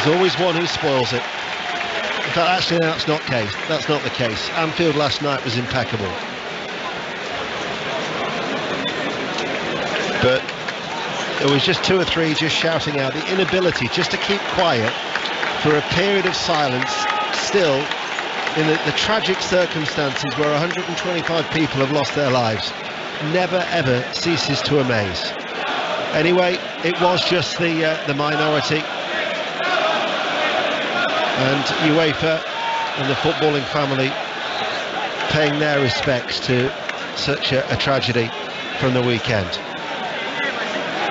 There's always one who spoils it. In fact, actually, that's not the case. Anfield last night was impeccable. But there was just two or three just shouting out, the inability just to keep quiet for a period of silence, still in the tragic circumstances where 125 people have lost their lives, never ever ceases to amaze. Anyway, it was just the minority, and UEFA and the footballing family paying their respects to such a tragedy from the weekend.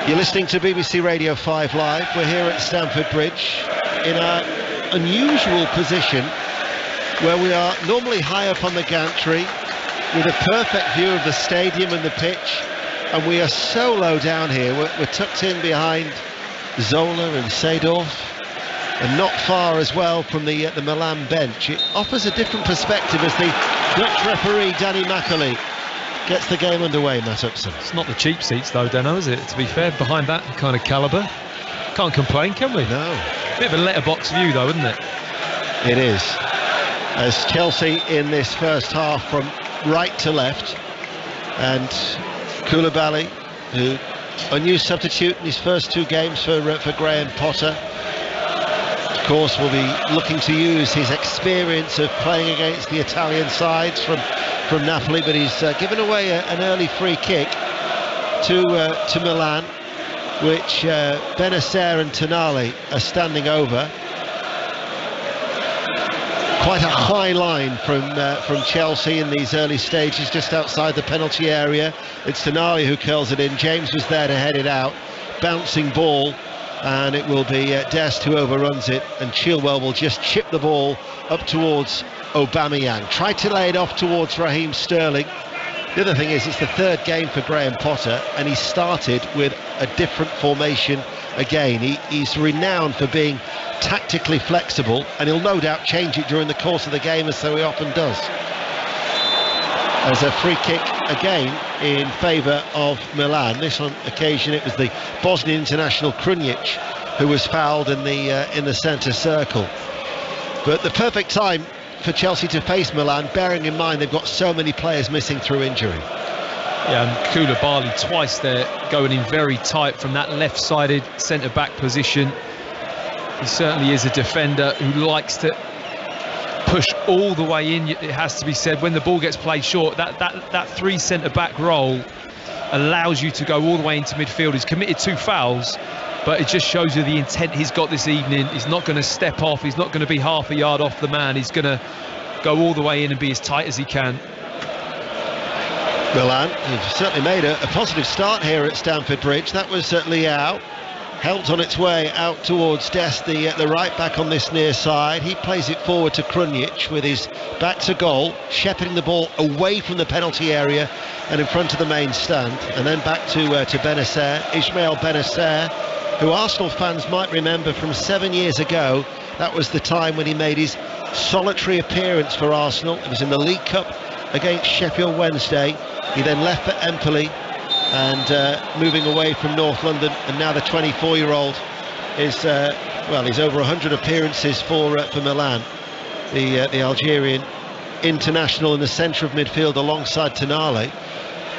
You're listening to BBC Radio 5 Live. We're here at Stamford Bridge in our unusual position where we are normally high up on the gantry with a perfect view of the stadium and the pitch, and we are so low down here. We're tucked in behind Zola and Seedorf, and not far as well from the Milan bench. It offers a different perspective as the Dutch referee Danny Macaulay gets the game underway, Matt Upson. It's not the cheap seats though, Dano, is it? To be fair, behind that kind of calibre, can't complain, can we? No. Bit of a letterbox view though, isn't it? It is. As Chelsea in this first half from right to left, and Koulibaly, who a new substitute in his first two games for Graham Potter, of course will be looking to use his experience of playing against the Italian sides from Napoli, but he's given away an early free kick to Milan, which Benacer and Tonali are standing over. Quite a high line from Chelsea in these early stages, just outside the penalty area. It's Tonali who curls it in. James was there to head it out. Bouncing ball, and it will be Dest who overruns it, and Chilwell will just chip the ball up towards Aubameyang. Tried to lay it off towards Raheem Sterling. The other thing is, it's the third game for Graham Potter, and he started with a different formation again. He's renowned for being tactically flexible, and he'll no doubt change it during the course of the game, as so he often does. As a free kick again in favour of Milan. This on occasion it was the Bosnian international Krunic who was fouled in the centre circle. But the perfect time for Chelsea to face Milan, bearing in mind they've got so many players missing through injury. Yeah, and Koulibaly twice there, going in very tight from that left-sided centre-back position. He certainly is a defender who likes to push all the way in. It has to be said, when the ball gets played short, that three centre-back role allows you to go all the way into midfield. He's committed 2 fouls, but it just shows you the intent he's got this evening. He's not going to step off. He's not going to be half a yard off the man. He's going to go all the way in and be as tight as he can. Milan have certainly made a positive start here at Stamford Bridge. That was Leao, helped on its way out towards Dest, the right back on this near side. He plays it forward to Krunic with his back to goal, shepherding the ball away from the penalty area and in front of the main stand, and then back to Benacer, Ismail Benacer, who Arsenal fans might remember from 7 years ago. That was the time when he made his solitary appearance for Arsenal. It was in the League Cup against Sheffield Wednesday. He then left for Empoli and moving away from North London, and now the 24-year-old is he's over 100 appearances for Milan, the Algerian international in the centre of midfield alongside Tonali.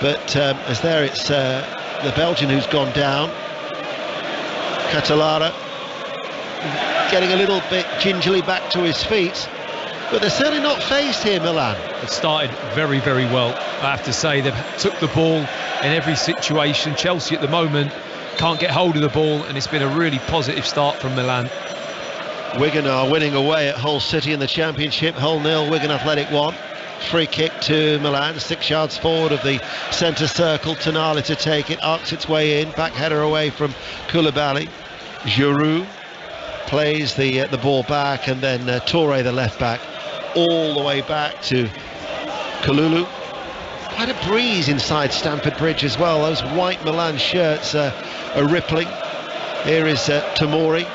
But as there it's the Belgian who's gone down, Catalara, getting a little bit gingerly back to his feet. But they're certainly not phased here, Milan. It started very, very well, I have to say. They've took the ball in every situation. Chelsea at the moment can't get hold of the ball, and it's been a really positive start from Milan. Wigan are winning away at Hull City in the Championship. Hull 0, Wigan Athletic 1. Free kick to Milan, 6 yards forward of the centre circle. Tonali to take it, arcs its way in, back header away from Koulibaly. Giroud plays the ball back, and then Touré, the left back, all the way back to Kalulu. Quite a breeze inside Stamford Bridge as well. Those white Milan shirts are rippling. Here is Tomori,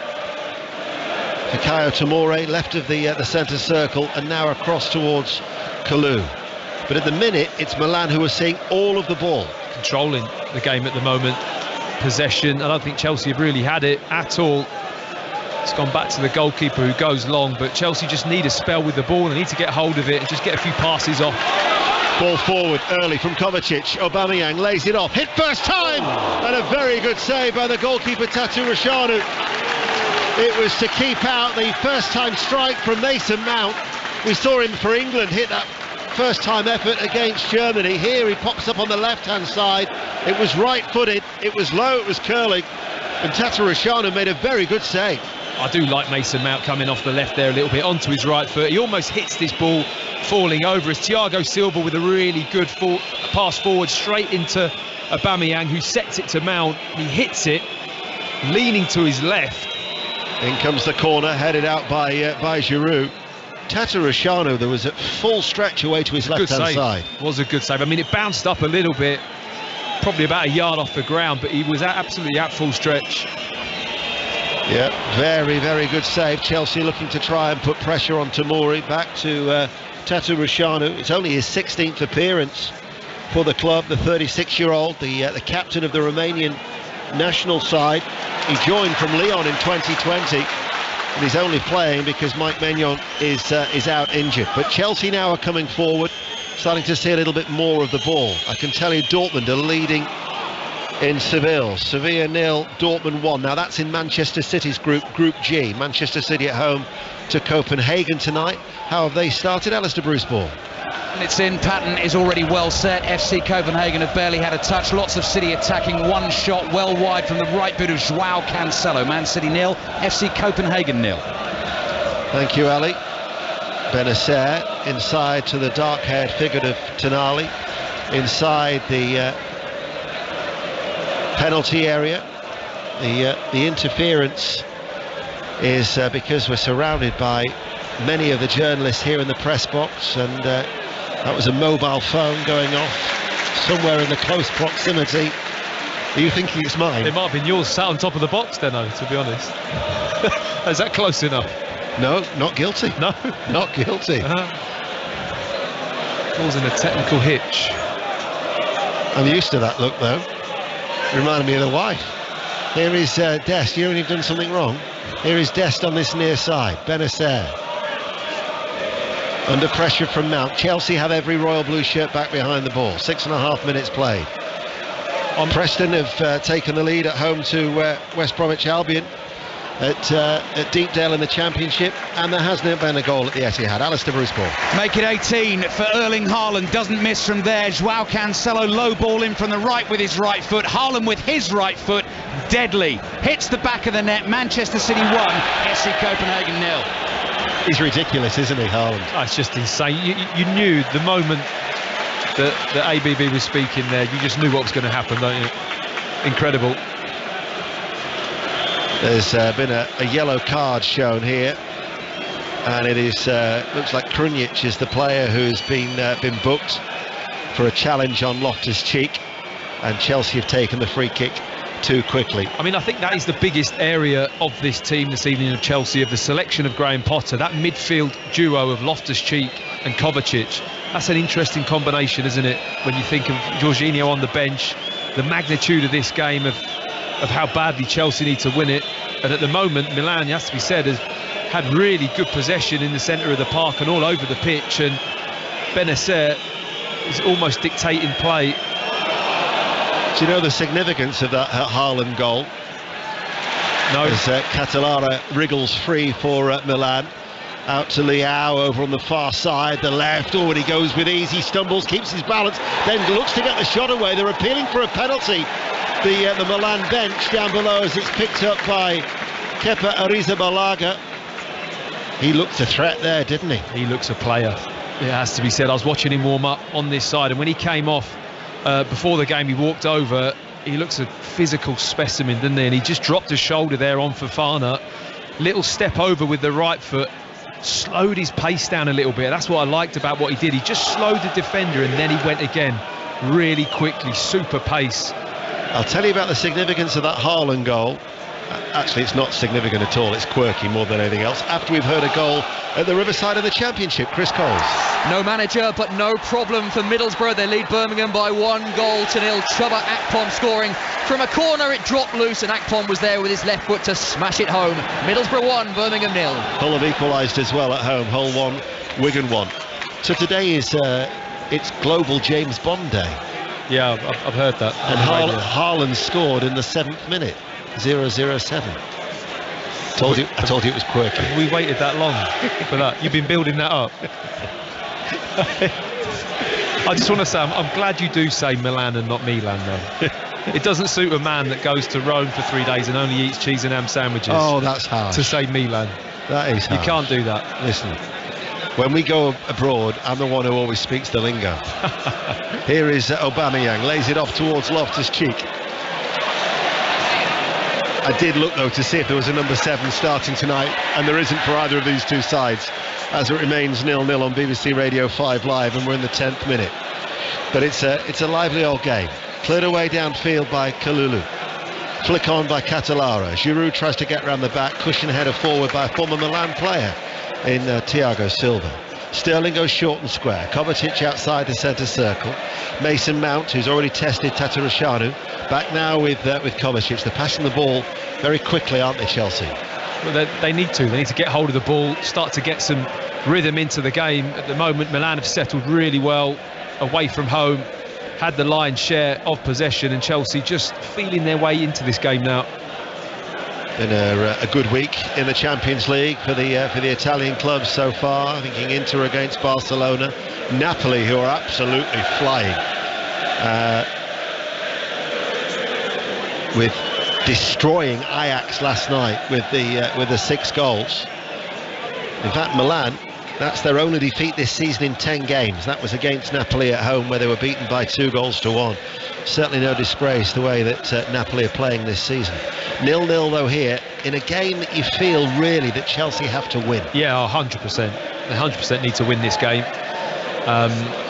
Fikayo Tomori, left of the centre circle, and now across towards Kalou. But at the minute it's Milan who are seeing all of the ball, controlling the game at the moment. Possession, I don't think Chelsea have really had it at all. It's gone back to the goalkeeper who goes long, but Chelsea just need a spell with the ball. They need to get hold of it and just get a few passes off. Ball forward early from Kovacic. Aubameyang lays it off. Hit first time! And a very good save by the goalkeeper, Tatu Rashanu. It was to keep out the first time strike from Mason Mount. We saw him for England hit that first time effort against Germany. Here he pops up on the left hand side. It was right footed, it was low, it was curling, and Tatu Rashanu made a very good save. I do like Mason Mount coming off the left there a little bit onto his right foot. He almost hits this ball falling over as Thiago Silva with a really good pass forward straight into Aubameyang, who sets it to Mount. He hits it leaning to his left. In comes the corner, headed out by Giroud. Tatu Rashanu, there was a full stretch away to his left-hand side. Was a good save. I mean, it bounced up a little bit, probably about a yard off the ground, but he was absolutely at full stretch. Yeah, very, very good save. Chelsea looking to try and put pressure on Tomori. Back to Tatu Rashanu. It's only his 16th appearance for the club, the 36-year-old, the captain of the Romanian national side. He joined from Lyon in 2020, and he's only playing because Mike Maignan is out injured. But Chelsea now are coming forward, starting to see a little bit more of the ball. I can tell you Dortmund are leading in Seville. Sevilla 0, Dortmund 1. Now that's in Manchester City's Group G. Manchester City at home to Copenhagen tonight. How have they started? Alistair Bruce-Ball. And it's in. Pattern is already well set. FC Copenhagen have barely had a touch. Lots of City attacking. One shot well wide from the right boot of Joao Cancelo. Man City 0, FC Copenhagen 0. Thank you, Ali. Benacer inside to the dark-haired figure of Tonali. Inside the penalty area. The interference is because we're surrounded by many of the journalists here in the press box, and that was a mobile phone going off somewhere in the close proximity. Are you thinking it's mine? It might have been yours sat on top of the box, then, to be honest. Is that close enough? No, not guilty. No? Not guilty. Causing a technical hitch. I'm used to that look, though. Reminded me of the wife. Here is Dest. You know when you've done something wrong? Here is Dest on this near side. Benacer. Under pressure from Mount. Chelsea have every Royal Blue shirt back behind the ball. 6.5 minutes played. Preston have taken the lead at home to West Bromwich Albion at Deepdale in the Championship, and there hasn't been a goal at the Etihad. Alistair Bruce-Ball. Make it 18 for Erling Haaland. Doesn't miss from there. Joao Cancelo low ball in from the right with his right foot. Haaland with his right foot. Deadly. Hits the back of the net. Manchester City 1, FC Copenhagen 0. He's ridiculous, isn't he, Haaland? Oh, it's just insane. You knew the moment that ABB was speaking there, you just knew what was going to happen, don't you? Incredible. There's been a yellow card shown here, and it is looks like Krunic is the player who's been booked for a challenge on Loftus-Cheek, and Chelsea have taken the free kick too quickly. I mean, I think that is the biggest area of this team this evening of Chelsea, of the selection of Graham Potter, that midfield duo of Loftus-Cheek and Kovacic. That's an interesting combination, isn't it, when you think of Jorginho on the bench, the magnitude of this game, of how badly Chelsea need to win it. And at the moment, Milan, it has to be said, has had really good possession in the centre of the park and all over the pitch, and Benacer is almost dictating play. Do you know the significance of that Haaland goal? No. As Catalara wriggles free for Milan. Out to Leao over on the far side, the left. Oh, and he goes with ease, he stumbles, keeps his balance, then looks to get the shot away. They're appealing for a penalty. The Milan bench down below, as it's picked up by Kepa Arrizabalaga. He looked a threat there, didn't he? He looks a player, it has to be said. I was watching him warm up on this side, and when he came off before the game, he walked over. He looks a physical specimen, didn't he? And he just dropped a shoulder there on Fofana. Little step over with the right foot, slowed his pace down a little bit. That's what I liked about what he did. He just slowed the defender, and then he went again really quickly. Super pace. I'll tell you about the significance of that Haaland goal. Actually, it's not significant at all. It's quirky more than anything else. After we've heard a goal at the Riverside of the Championship, Chris Coles. No manager, but no problem for Middlesbrough. They lead Birmingham by 1-0. Chuba Akpom scoring from a corner. It dropped loose, and Akpom was there with his left foot to smash it home. Middlesbrough 1, Birmingham 0. Hull have equalised as well at home. Hull 1, Wigan 1. So today is it's Global James Bond Day. Yeah, I've heard that. And Haaland scored in the 7th minute. 0-0-7. I told you it was quirky. We waited that long for that. You've been building that up. I just want to say, I'm glad you do say Milan and not Milan, though. It doesn't suit a man that goes to Rome for 3 days and only eats cheese and ham sandwiches. Oh, that's hard. To say Milan. That is hard. You can't do that. Listen, when we go abroad, I'm the one who always speaks the lingo. Here is Aubameyang, lays it off towards Loftus-Cheek. I did look, though, to see if there was a number 7 starting tonight, and there isn't for either of these two sides, as it remains 0-0 on BBC Radio 5 Live, and we're in the 10th minute. But it's a lively old game. Cleared away downfield by Kalulu. Flick on by Catalara. Giroud tries to get round the back, cushion header forward by a former Milan player in Thiago Silva. Sterling goes short and square. Kovacic outside the centre circle. Mason Mount, who's already tested Tatarusanu, back now with Kovacic. They're passing the ball very quickly, aren't they, Chelsea? Well, they need to. They need to get hold of the ball, start to get some rhythm into the game. At the moment, Milan have settled really well away from home, had the lion's share of possession, and Chelsea just feeling their way into this game now. Been a good week in the Champions League for the Italian clubs so far. Thinking Inter against Barcelona, Napoli, who are absolutely flying, with destroying Ajax last night with the 6 goals. In fact, Milan, that's their only defeat this season in 10 games. That was against Napoli at home, where they were beaten by 2-1. Certainly no disgrace the way that Napoli are playing this season. 0-0 though here, in a game that you feel really that Chelsea have to win. Yeah, 100%. They 100% need to win this game.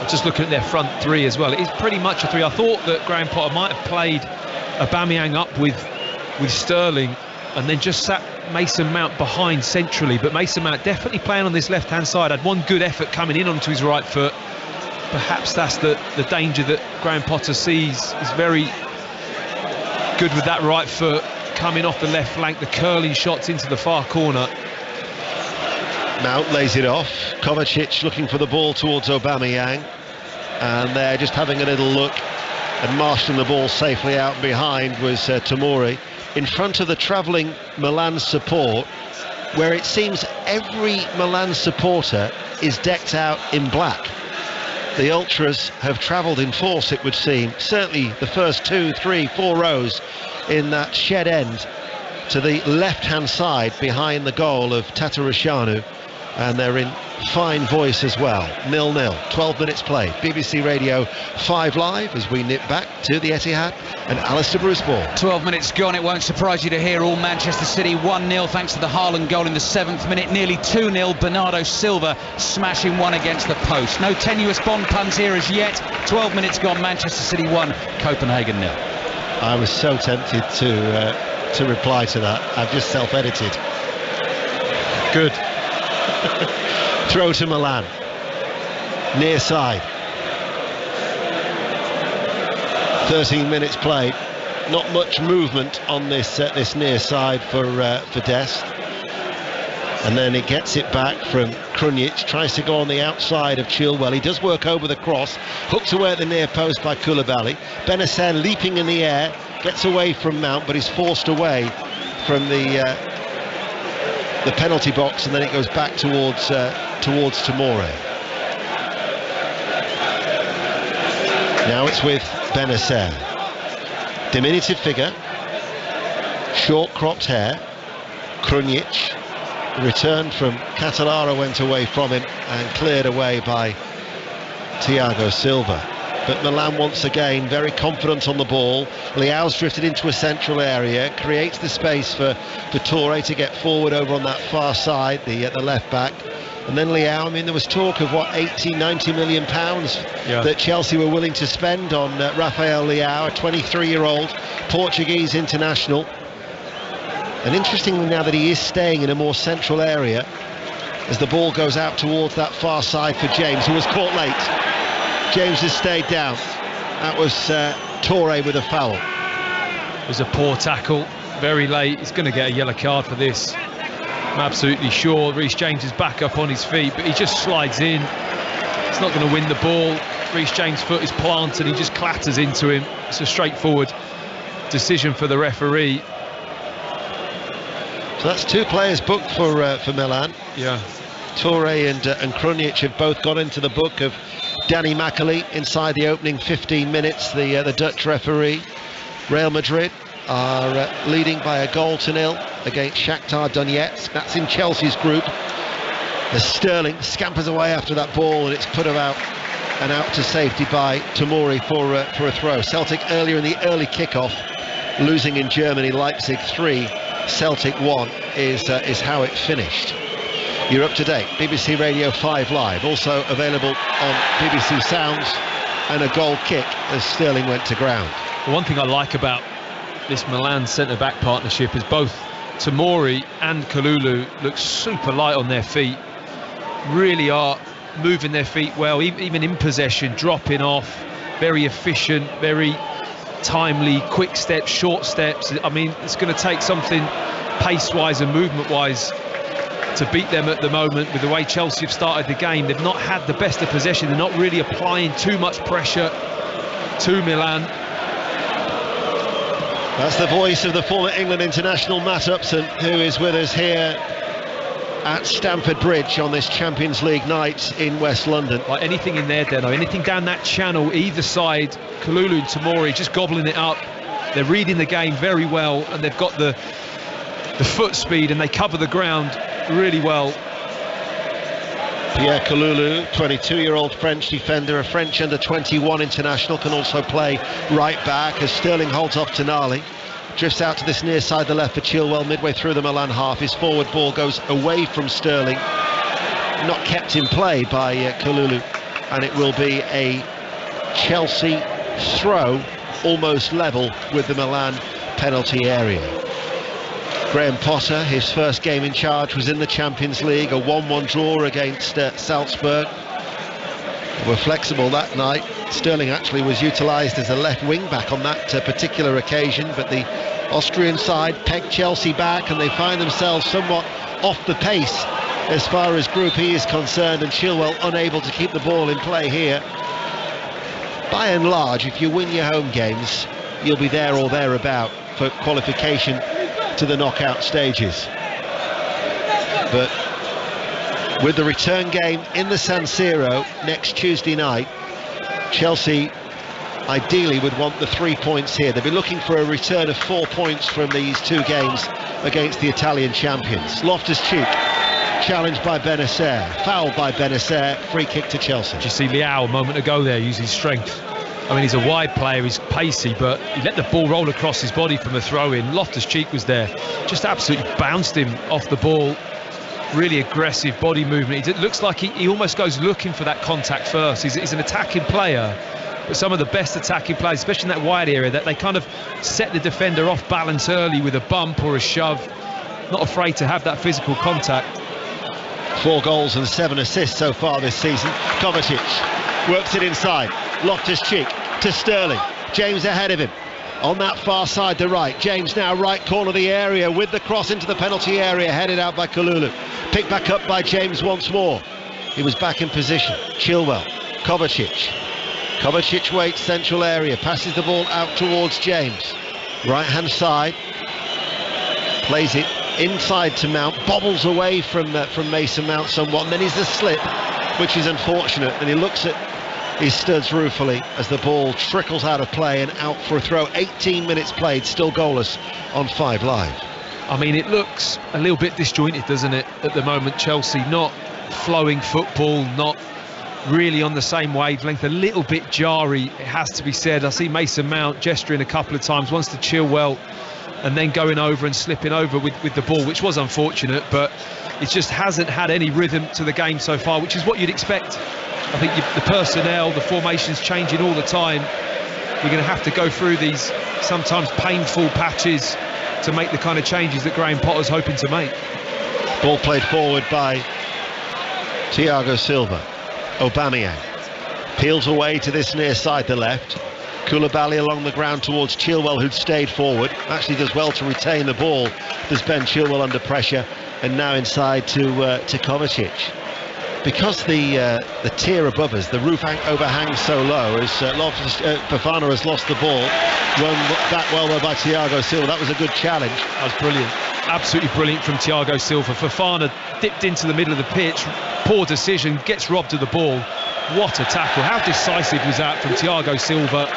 Just looking at their front three as well, it is pretty much a 3. I thought that Graham Potter might have played Aubameyang up with Sterling and then just sat Mason Mount behind centrally, but Mason Mount definitely playing on this left hand side. Had one good effort coming in onto his right foot. Perhaps that's the danger that Graham Potter sees. He's very good with that right foot, coming off the left flank, the curling shots into the far corner. Mount lays it off. Kovacic looking for the ball towards Aubameyang, and they're just having a little look, and marshalling the ball safely out behind was Tomori, in front of the travelling Milan support, where it seems every Milan supporter is decked out in black. The ultras have travelled in force, it would seem. Certainly the first 2, 3, 4 rows in that shed end to the left-hand side behind the goal of Tatarusanu, and they're in fine voice as well. 0-0, 12 minutes played. BBC Radio 5 Live as we nip back to the Etihad and Alistair Bruce Ball. 12 minutes gone. It won't surprise you to hear all Manchester City 1-0 thanks to the Haaland goal in the 7th minute. Nearly 2-0. Bernardo Silva smashing one against the post. No tenuous Bond puns here as yet. 12 minutes gone. Manchester City 1, Copenhagen 0. I was so tempted to reply to that. I've just self-edited. Good. Throw to Milan, near side. 13 minutes played. Not much movement on this near side for Dest. And then he gets it back from Krunic, tries to go on the outside of Chilwell. He does work over the cross, hooked away at the near post by Koulibaly. Benacer leaping in the air, gets away from Mount, but is forced away from the penalty box, and then it goes back towards Tomori. Now it's with Benacer. Diminutive figure, short cropped hair. Krunic. Return from Catalara went away from him and cleared away by Thiago Silva. But Milan once again very confident on the ball. Leao's drifted into a central area, creates the space for Toure to get forward over on that far side, the left back. And then Leao, I mean, there was talk of what, 80-90 million pounds that Chelsea were willing to spend on Rafael Leao, a 23-year-old Portuguese international. And interestingly, now that he is staying in a more central area, as the ball goes out towards that far side for James, who was caught late. James has stayed down. That was Toure with a foul. It was a poor tackle, very late. He's going to get a yellow card for this. I'm absolutely sure. Reece James is back up on his feet, but he just slides in. He's not going to win the ball. Reece James' foot is planted. He just clatters into him. It's a straightforward decision for the referee. So that's 2 players booked for Milan. Yeah. Toure and Krunic have both got into the book of Danny Macaulay inside the opening 15 minutes, the Dutch referee. Real Madrid are leading by a 0-0 against Shakhtar Donetsk. That's in Chelsea's group. As Sterling scampers away after that ball, and it's put about and out to safety by Tomori for a throw. Celtic earlier in the early kickoff, losing in Germany, Leipzig 3, Celtic 1 is how it finished. You're up to date. BBC Radio 5 Live, also available on BBC Sounds, and a goal kick as Sterling went to ground. Well, one thing I like about this Milan centre-back partnership is both Tomori and Kalulu look super light on their feet, really are moving their feet well, even in possession, dropping off, very efficient, very timely, quick steps, short steps. I mean, it's going to take something pace-wise and movement-wise to beat them at the moment. With the way Chelsea have started the game, they've not had the best of possession. They're not really applying too much pressure to Milan. That's the voice of the former England international Matt Upson, who is with us here at Stamford Bridge on this Champions League night in West London. Like anything in there, Deno, anything down that channel, either side, Kalulu and Tomori just gobbling it up. They're reading the game very well, and they've got the foot speed, and they cover the ground really well. Pierre Kalulu, 22-year-old French defender, a French under-21 international, can also play right back as Sterling holds off Tonali. Drifts out to this near side, the left for Chilwell, midway through the Milan half. His forward ball goes away from Sterling, not kept in play by Kalulu, and it will be a Chelsea throw, almost level with the Milan penalty area. Graham Potter, his first game in charge was in the Champions League, a 1-1 draw against Salzburg. They were flexible that night. Sterling actually was utilised as a left wing back on that particular occasion, but the Austrian side pegged Chelsea back, and they find themselves somewhat off the pace as far as Group E is concerned, and Chilwell unable to keep the ball in play here. By and large, if you win your home games, you'll be there or thereabout for qualification to the knockout stages. But with the return game in the San Siro next Tuesday night, Chelsea ideally would want the 3 points here. They'll be looking for a return of 4 points from these 2 games against the Italian champions. Loftus-Cheek challenged by Benacer, fouled by Benacer, free kick to Chelsea. Did you see Leao a moment ago there using strength? I mean, he's a wide player, he's pacey, but he let the ball roll across his body from a throw-in. Loftus-Cheek was there, just absolutely bounced him off the ball. Really aggressive body movement. It looks like he almost goes looking for that contact first. He's an attacking player, but some of the best attacking players, especially in that wide area, that they kind of set the defender off balance early with a bump or a shove. Not afraid to have that physical contact. 4 goals and 7 assists so far this season. Kovacic works it inside. Loftus-Cheek to Sterling. James ahead of him. On that far side, the right. James now right corner of the area with the cross into the penalty area, headed out by Kalulu. Picked back up by James once more. He was back in position. Chilwell, Kovacic. Kovacic waits central area, passes the ball out towards James. Right hand side. Plays it inside to Mount, bobbles away from Mason Mount somewhat, and then he's the slip, which is unfortunate, and he looks at his studs ruefully as the ball trickles out of play and out for a throw. 18 minutes played, still goalless on 5 Live. I mean, it looks a little bit disjointed, doesn't it, at the moment? Chelsea not flowing football, not really on the same wavelength, a little bit jarry, it has to be said. I see Mason Mount gesturing a couple of times, once to Chilwell and then going over and slipping over with the ball, which was unfortunate, but it just hasn't had any rhythm to the game so far, which is what you'd expect. I think the personnel, the formation's changing all the time. You're going to have to go through these sometimes painful patches to make the kind of changes that Graham Potter's hoping to make. Ball played forward by Thiago Silva. Aubameyang peels away to this near side, the left. Koulibaly along the ground towards Chilwell, who'd stayed forward. Actually does well to retain the ball. There's Ben Chilwell under pressure, and now inside to Kovacic. Because the tier above us, the roof overhangs so low, as Fofana has lost the ball. Run back well there by Thiago Silva. That was a good challenge. That was brilliant. Absolutely brilliant from Thiago Silva. Fofana dipped into the middle of the pitch. Poor decision, gets robbed of the ball. What a tackle. How decisive was that from Thiago Silva?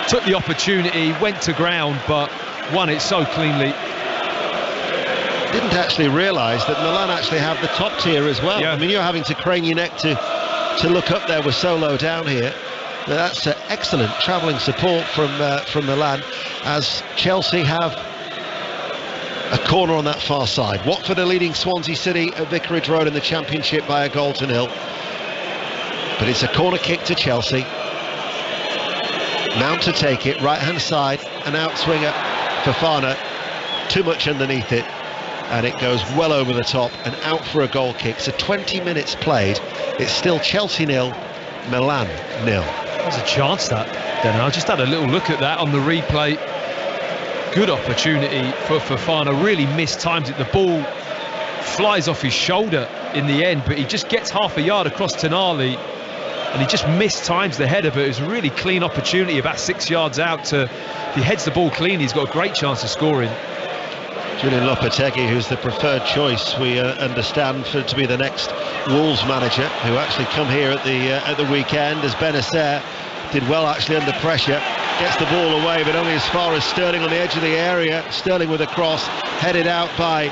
Took the opportunity, went to ground, but won it so cleanly. Didn't actually realise that Milan actually have the top tier as well. Yeah. I mean, you're having to crane your neck to look up there. We're so low down here. But that's excellent travelling support from Milan, as Chelsea have a corner on that far side. Watford are leading Swansea City at Vicarage Road in the Championship by 1-0. But it's a corner kick to Chelsea. Mount to take it, right hand side, an outswinger, Fofana, too much underneath it, and it goes well over the top and out for a goal kick. So 20 minutes played, it's still Chelsea 0, Milan 0. There's a chance that, then I just had a little look at that on the replay. Good opportunity for Fofana, really mistimed it. The ball flies off his shoulder in the end, but he just gets half a yard across Tonali, and he just mistimes the header. But it was a really clean opportunity about 6 yards out. If he heads the ball clean, he's got a great chance of scoring. Julian Lopetegui, who's the preferred choice, we understand, to be the next Wolves manager, who actually come here at the weekend, as Benacer did well actually under pressure, gets the ball away, but only as far as Sterling on the edge of the area. Sterling with a cross, headed out by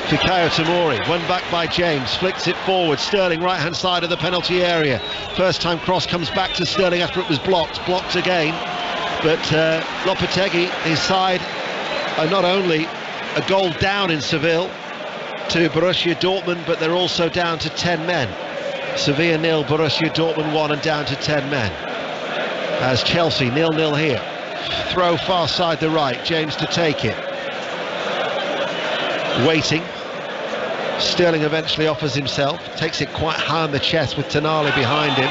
Fikayo Tomori, won back by James, flicks it forward. Sterling right hand side of the penalty area. First time cross comes back to Sterling after it was blocked again. But Lopetegui, his side are not only a goal down in Seville to Borussia Dortmund, but they're also down to 10 men. Sevilla 0, Borussia Dortmund 1, and down to 10 men. As Chelsea 0-0 here. Throw far side the right, James to take it. Waiting. Sterling eventually offers himself, takes it quite high on the chest with Tonali behind him.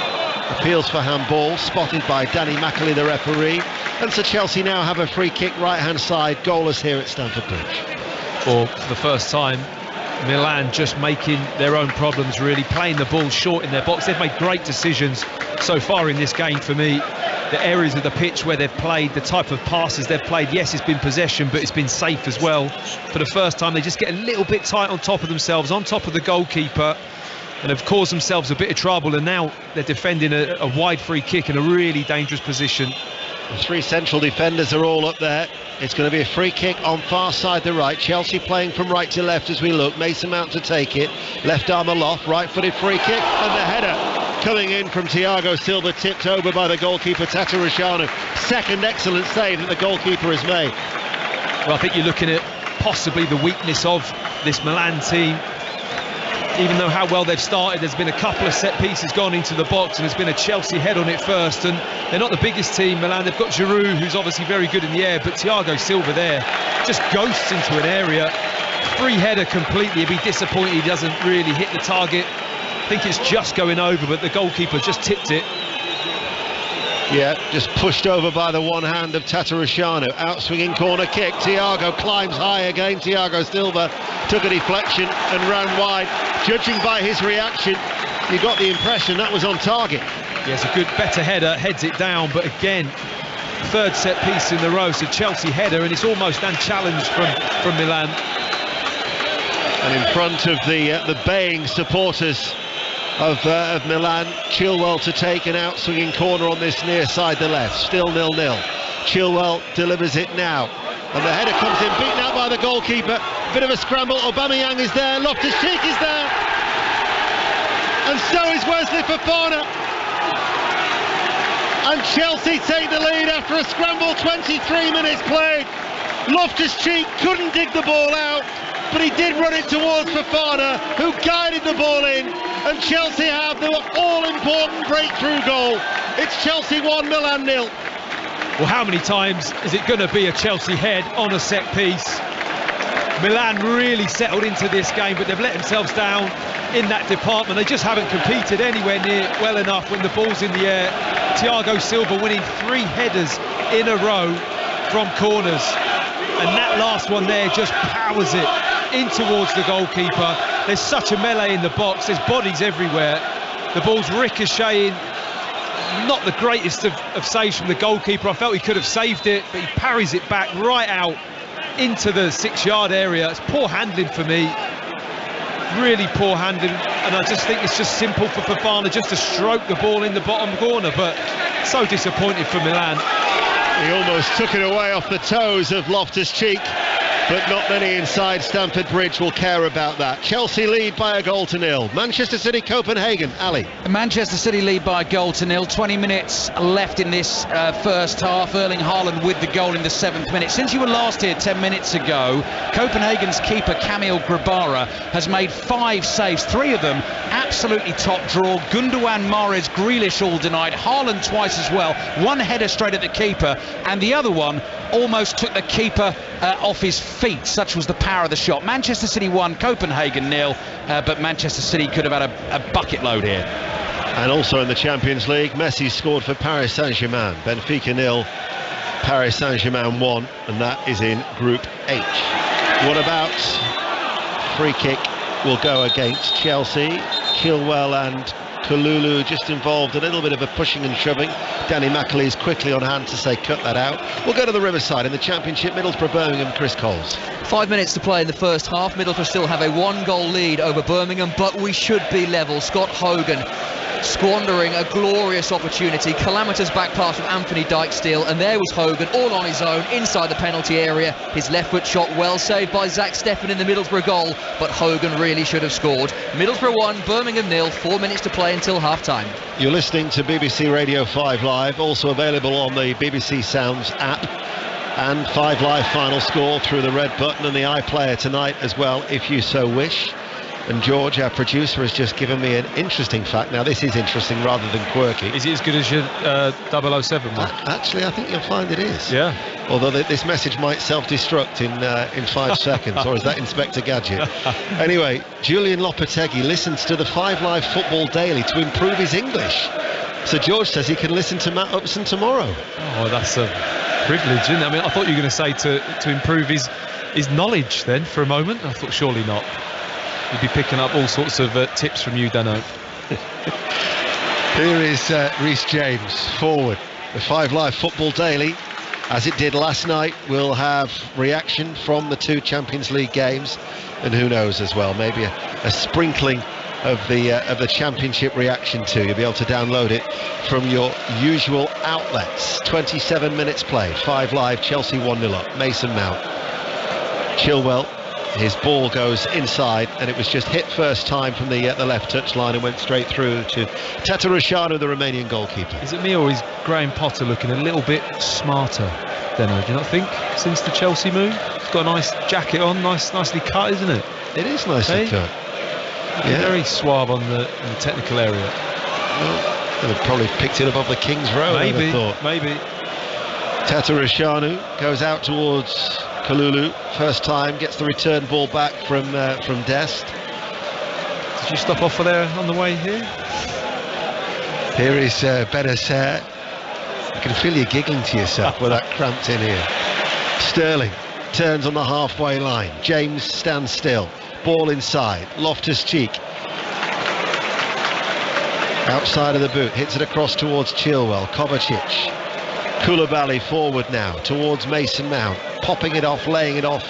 Appeals for handball, spotted by Danny Mackley, the referee. And so Chelsea now have a free kick right hand side, goalless here at Stamford Bridge. Or for the first time, Milan just making their own problems, really playing the ball short in their box. They've made great decisions so far in this game for me. The areas of the pitch where they've played, the type of passes they've played, yes, it's been possession, but it's been safe as well. For the first time, they just get a little bit tight on top of themselves, on top of the goalkeeper, and have caused themselves a bit of trouble. And now they're defending a wide free kick in a really dangerous position. The three central defenders are all up there. It's going to be a free kick on far side the right. Chelsea playing from right to left as we look. Mason Mount to take it. Left arm aloft, right-footed free kick, and the header coming in from Thiago Silva, tipped over by the goalkeeper Tatarusanu. Second excellent save that the goalkeeper has made. Well, I think you're looking at possibly the weakness of this Milan team. Even though how well they've started, there's been a couple of set pieces gone into the box, and there's been a Chelsea head on it first, and they're not the biggest team, Milan. They've got Giroud, who's obviously very good in the air, but Thiago Silva there just ghosts into an area. Free header completely. He'd be disappointed he doesn't really hit the target. I think it's just going over, but the goalkeeper just tipped it. Yeah, just pushed over by the one hand of Tatarusanu. Out-swinging corner kick. Thiago climbs high again. Thiago Silva took a deflection and ran wide. Judging by his reaction, you got the impression that was on target. Yeah, it's a good, better header, heads it down, but again, third set piece in the row, so Chelsea header, and it's almost unchallenged from Milan. And in front of the baying supporters of Milan, Chilwell to take an out-swinging corner on this near side the left. Still 0-0. Chilwell delivers it now, and the header comes in, beaten out by the goalkeeper. Bit of a scramble. Aubameyang is there. Loftus-Cheek is there, and so is Wesley Fofana. And Chelsea take the lead after a scramble. 23 minutes played. Loftus-Cheek couldn't dig the ball out, but he did run it towards Fofana, who guided the ball in, and Chelsea have the all-important breakthrough goal. It's Chelsea 1, Milan 0. Well, how many times is it going to be a Chelsea head on a set piece? Milan really settled into this game, but they've let themselves down in that department. They just haven't competed anywhere near well enough when the ball's in the air. Thiago Silva winning 3 headers in a row from corners, and that last one there just powers it in towards the goalkeeper. There's such a melee in the box, there's bodies everywhere. The ball's ricocheting. Not the greatest of saves from the goalkeeper. I felt he could have saved it, but he parries it back right out into the 6-yard area. It's poor handling for me, really poor handling, and I just think it's just simple for Fofana just to stroke the ball in the bottom corner, but so disappointed for Milan. He almost took it away off the toes of Loftus-Cheek, but not many inside Stamford Bridge will care about that. Chelsea lead by a 1-0. Manchester City, Copenhagen. Ali. Manchester City lead by a 1-0. 20 minutes left in this first half. Erling Haaland with the goal in the 7th minute. Since you were last here 10 minutes ago, Copenhagen's keeper Kamil Grabara has made 5 saves, 3 of them absolutely top draw. Gundogan, Mahrez, Grealish all denied. Haaland twice as well. 1 header straight at the keeper, and the other one almost took the keeper off his feet. Such was the power of the shot. Manchester City 1, Copenhagen 0, but Manchester City could have had a bucket load here. And also in the Champions League, Messi scored for Paris Saint-Germain. Benfica 0, Paris Saint-Germain 1, and that is in Group H. What about free kick will go against Chelsea? Chilwell and Kalulu just involved a little bit of a pushing and shoving. Danny McAleese quickly on hand to say cut that out. We'll go to the Riverside in the Championship. Middlesbrough, Birmingham, Chris Coles. 5 minutes to play in the first half. Middlesbrough still have a 1-goal lead over Birmingham, but we should be level. Scott Hogan squandering a glorious opportunity. Calamitous back pass from Anthony Dijksteel, and there was Hogan all on his own inside the penalty area. His left foot shot well saved by Zach Steffen in the Middlesbrough goal, but Hogan really should have scored. Middlesbrough 1, Birmingham 0, 4 minutes to play until half-time. You're listening to BBC Radio 5 Live, also available on the BBC Sounds app, and 5 Live final score through the red button and the iPlayer tonight as well, if you so wish. And George, our producer, has just given me an interesting fact. Now, this is interesting rather than quirky. Is it as good as your 007 one? Actually, I think you'll find it is. Yeah. Although this message might self-destruct in 5 seconds, or is that Inspector Gadget? Anyway, Julian Lopetegui listens to the 5 Live Football Daily to improve his English. So George says he can listen to Matt Upson tomorrow. Oh, that's a privilege, isn't it? I mean, I thought you were going to say to improve his knowledge then for a moment. I thought surely not. You'd be picking up all sorts of tips from you, Dano. Here is Reece James forward. The 5 Live Football Daily, as it did last night, will have reaction from the 2 Champions League games, and who knows as well, maybe a sprinkling of the Championship reaction too. You'll be able to download it from your usual outlets. 27 minutes played, 5 Live, Chelsea 1-0 up. Mason Mount, Chilwell. His ball goes inside, and it was just hit first time from the left touch line and went straight through to Tatarusanu, the Romanian goalkeeper. Is it me, or is Graham Potter looking a little bit smarter, Deno? Do you not think, since the Chelsea move? He's got a nice jacket on, nicely cut, isn't it? It is nicely cut. Yeah. Very suave in the technical area. Well, they've probably picked it up off the King's Road. Maybe. Tatarusanu goes out towards Kalulu, first time, gets the return ball back from Dest. Did you stop off there on the way here? Here is Benacer. I can feel you giggling to yourself with that cramped in here. Sterling turns on the halfway line. James stands still. Ball inside. Loftus-Cheek. Outside of the boot. Hits it across towards Chilwell. Kovacic. Koulibaly forward now towards Mason Mount, popping it off, laying it off,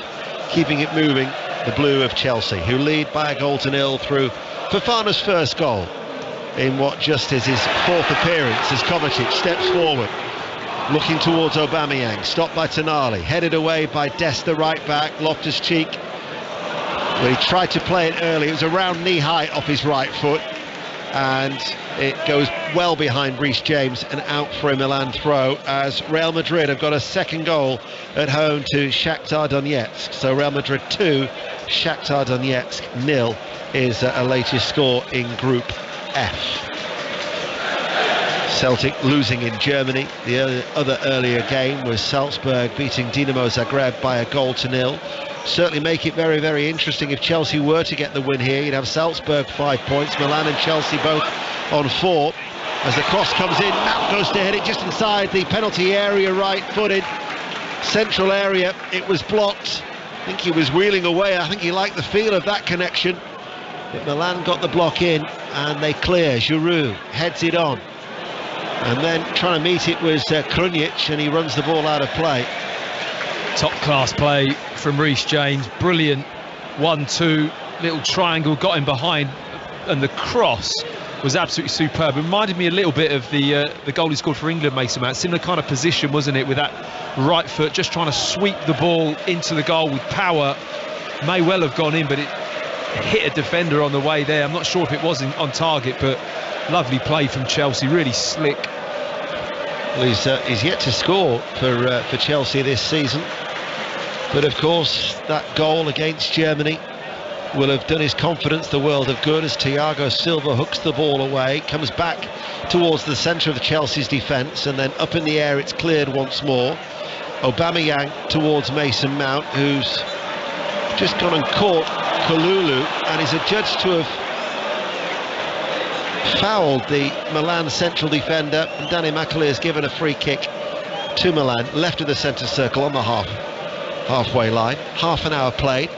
keeping it moving. The blue of Chelsea, who lead by a 0-0 through Fofana's first goal in what just is his 4th appearance, as Kovacic steps forward, looking towards Aubameyang, stopped by Tonali, headed away by Dest, the right back. Loftus-Cheek, well, he tried to play it early, it was around knee height off his right foot, and it goes well behind Reece James and out for a Milan throw, as Real Madrid have got a second goal at home to Shakhtar Donetsk. So Real Madrid 2, Shakhtar Donetsk 0 is a latest score in Group F. Celtic losing in Germany. The other earlier game was Salzburg beating Dinamo Zagreb by 1-0. Certainly make it very, very interesting if Chelsea were to get the win here. You'd have Salzburg 5 points, Milan and Chelsea both on 4. As the cross comes in, Mount goes to hit it just inside the penalty area, right-footed. Central area, it was blocked. I think he was wheeling away. I think he liked the feel of that connection. But Milan got the block in and they clear. Giroud heads it on. And then trying to meet it was Krunic, and he runs the ball out of play. Top class play from Reece James, brilliant 1-2, little triangle, got him behind, and the cross was absolutely superb. It reminded me a little bit of the goal he scored for England, Mason Mount. Similar kind of position, wasn't it, with that right foot, just trying to sweep the ball into the goal with power. May well have gone in, but it hit a defender on the way there. I'm not sure if it was on target, but lovely play from Chelsea, really slick. Well, he's yet to score for Chelsea this season, but of course that goal against Germany will have done his confidence the world of good as Thiago Silva hooks the ball away, comes back towards the centre of Chelsea's defence, and then up in the air it's cleared once more. Aubameyang towards Mason Mount, who's just gone and caught Kalulu and is adjudged to have fouled the Milan central defender, and Danny McAleer has given a free kick to Milan, left of the centre circle on the halfway line. Half an hour played,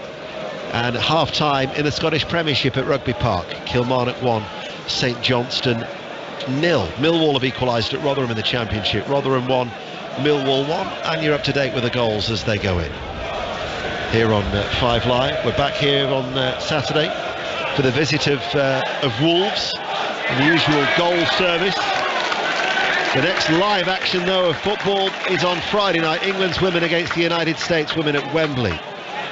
and half time in the Scottish Premiership at Rugby Park. Kilmarnock 1, St Johnstone 0. Millwall have equalised at Rotherham in the Championship. Rotherham 1, Millwall 1, and you're up to date with the goals as they go in. Here on 5 Live, we're back here on Saturday for the visit of Wolves, and the usual goal service. The next live action though of football is on Friday night. England's women against the United States women at Wembley.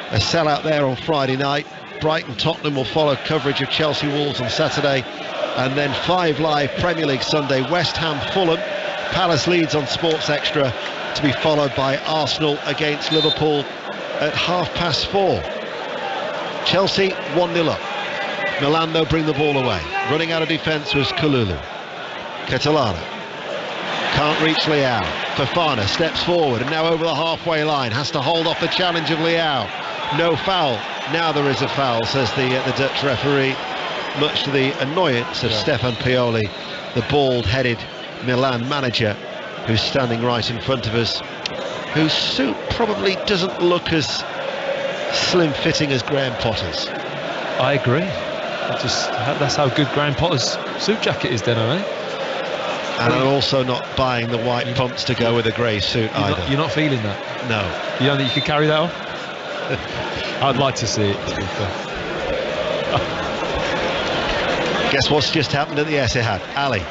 A sellout there on Friday night. Brighton Tottenham will follow coverage of Chelsea Wolves on Saturday, and then 5 Live Premier League Sunday, West Ham Fulham, Palace Leeds on Sports Extra, to be followed by Arsenal against Liverpool at 4:30. Chelsea 1-0 up. Milan though bring the ball away. Running out of defence was Kalulu. Catalana can't reach Leao. Fofana steps forward and now over the halfway line, has to hold off the challenge of Leao. No foul. Now there is a foul, says the Dutch referee, much to the annoyance of Stefan Pioli, the bald-headed Milan manager, who's standing right in front of us, whose suit probably doesn't look as slim-fitting as Graham Potter's. I agree. That's how good Graham Potter's suit jacket is, then, eh? And I'm also not buying the white pumps to go with a grey suit either. You're not feeling that? No. You don't think you could carry that off? I'd like to see it, to be fair. Guess what's just happened at the Etihad? Ali.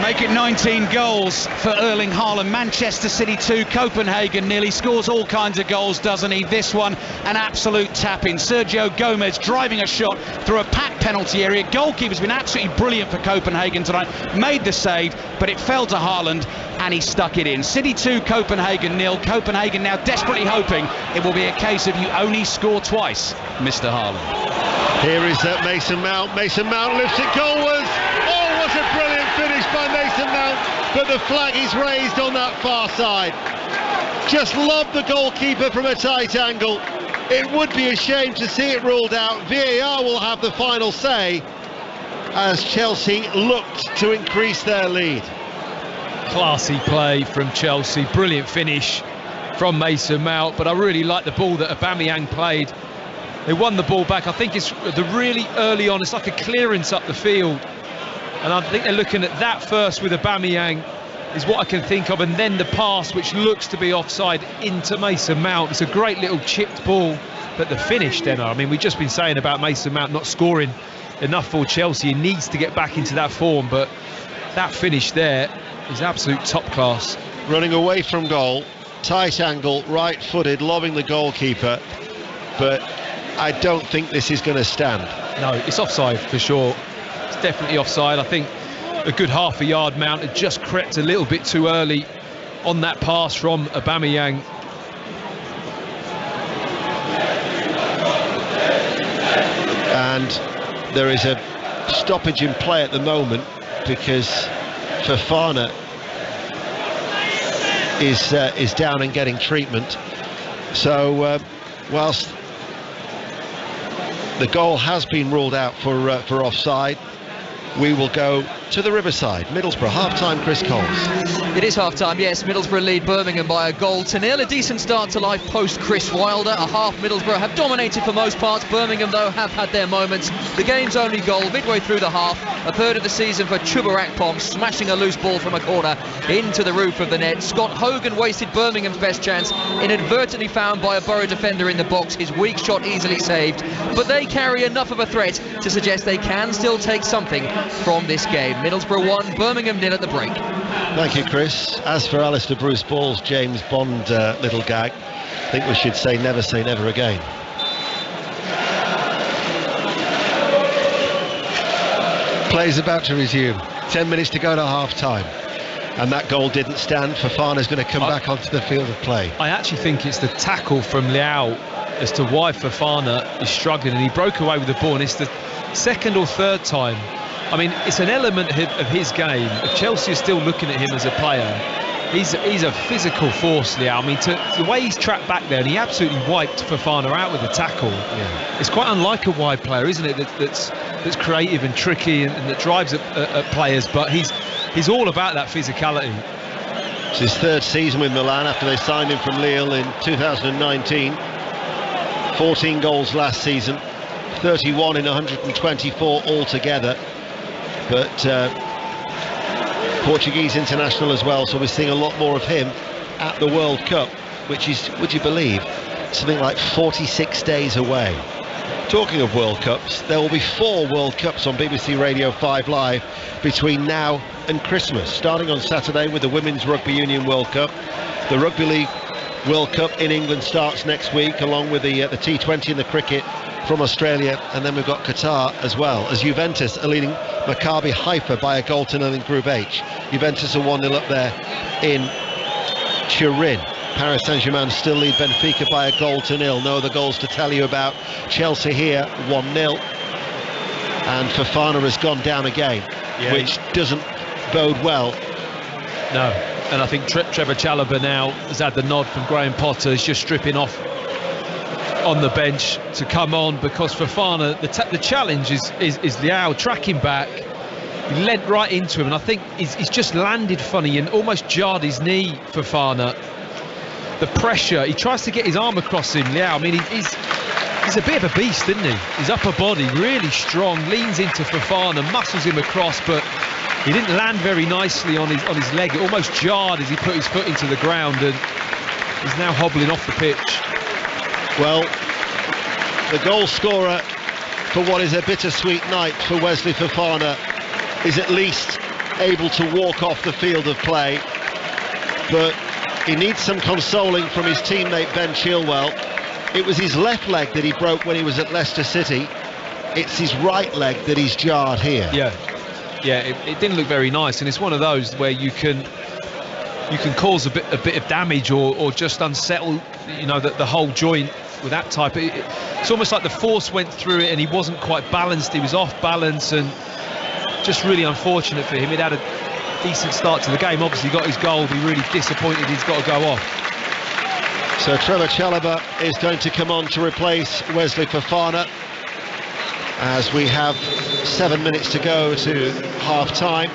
Make it 19 goals for Erling Haaland. Manchester City 2, Copenhagen nil. He scores all kinds of goals, doesn't he? This one, an absolute tap-in. Sergio Gomez driving a shot through a packed penalty area. Goalkeeper's been absolutely brilliant for Copenhagen tonight. Made the save, but it fell to Haaland, and he stuck it in. City 2, Copenhagen nil. Copenhagen now desperately hoping it will be a case of you only score twice, Mr. Haaland. Here is Mason Mount. Mason Mount lifts it goalwards. Oh, what a brilliant finish by Mason Mount, but the flag is raised on that far side. Just love the goalkeeper from a tight angle. It would be a shame to see it ruled out. VAR will have the final say as Chelsea looked to increase their lead. Classy play from Chelsea, brilliant finish from Mason Mount, but I really like the ball that Aubameyang played. They won the ball back. I think it's the really early on, it's like a clearance up the field, and I think they're looking at that first with Aubameyang is what I can think of, and then the pass which looks to be offside into Mason Mount. It's a great little chipped ball, but the finish then, I mean, we've just been saying about Mason Mount not scoring enough for Chelsea. He needs to get back into that form, but that finish there is absolute top class. Running away from goal, tight angle, right-footed, lobbing the goalkeeper, but I don't think this is going to stand. No, it's offside for sure. It's definitely offside. I think a good half a yard Mount had just crept a little bit too early on that pass from Aubameyang. And there is a stoppage in play at the moment because Fofana is down and getting treatment. So whilst the goal has been ruled out for offside, we will go to the Riverside. Middlesbrough, half-time, Chris Coles. It is half-time, yes. Middlesbrough lead Birmingham by 1-0. A decent start to life post Chris Wilder. A half Middlesbrough have dominated for most parts. Birmingham, though, have had their moments. The game's only goal midway through the half. A third of the season for Chuba Akpom, smashing a loose ball from a corner into the roof of the net. Scott Hogan wasted Birmingham's best chance, inadvertently found by a Borough defender in the box. His weak shot easily saved. But they carry enough of a threat to suggest they can still take something from this game. Middlesbrough 1, Birmingham 0 at the break. Thank you, Chris. As for Alistair Bruce Ball's James Bond little gag, I think we should say never again. Play's about to resume. 10 minutes to go to half-time. And that goal didn't stand. Fofana's going to come back onto the field of play. I actually think it's the tackle from Leao as to why Fofana is struggling, and he broke away with the ball, and it's the second or third time. I mean, it's an element of his game. If Chelsea are still looking at him as a player, he's a physical force, Leao. I mean, the way he's trapped back there, and he absolutely wiped Fofana out with the tackle. Yeah. It's quite unlike a wide player, isn't it? That's creative and tricky and that drives at players, but he's all about that physicality. It's his third season with Milan after they signed him from Lille in 2019. 14 goals last season, 31 in 124 altogether. But Portuguese international as well, so we're seeing a lot more of him at the World Cup, which is, would you believe, something like 46 days away. Talking of World Cups, there will be 4 World Cups on BBC Radio 5 Live between now and Christmas, starting on Saturday with the Women's Rugby Union World Cup. The Rugby League World Cup in England starts next week, along with the T20 and the cricket from Australia, and then we've got Qatar as well, as Juventus are leading Maccabi Haifa by 1-0 in Group H. Juventus are 1-0 up there in Turin. Paris Saint-Germain still lead Benfica by 1-0. No other goals to tell you about. Chelsea here 1-0, and Fofana has gone down again, which doesn't bode well. No, and I think Trevor Chalobah now has had the nod from Graham Potter. He's just stripping off on the bench to come on, because Fofana, the challenge is Leao tracking back. He leant right into him, and I think he's just landed funny and almost jarred his knee, Fofana. The pressure, he tries to get his arm across him, Leao. I mean, he's a bit of a beast, isn't he? His upper body really strong, leans into Fofana, muscles him across, but he didn't land very nicely on his leg. It almost jarred as he put his foot into the ground, and he's now hobbling off the pitch. Well, the goal scorer for what is a bittersweet night for Wesley Fofana is at least able to walk off the field of play, but he needs some consoling from his teammate Ben Chilwell. It was his left leg that he broke when he was at Leicester City. It's his right leg that he's jarred here. Yeah, it didn't look very nice, and it's one of those where you can cause a bit of damage or just unsettle, the whole joint with that type. It's almost like the force went through it and he wasn't quite balanced. He was off balance, and just really unfortunate for him. He'd had a decent start to the game. Obviously got his goal. Be really disappointed he's got to go off. So Trevor Chalobah is going to come on to replace Wesley Fofana, as we have 7 minutes to go to half-time.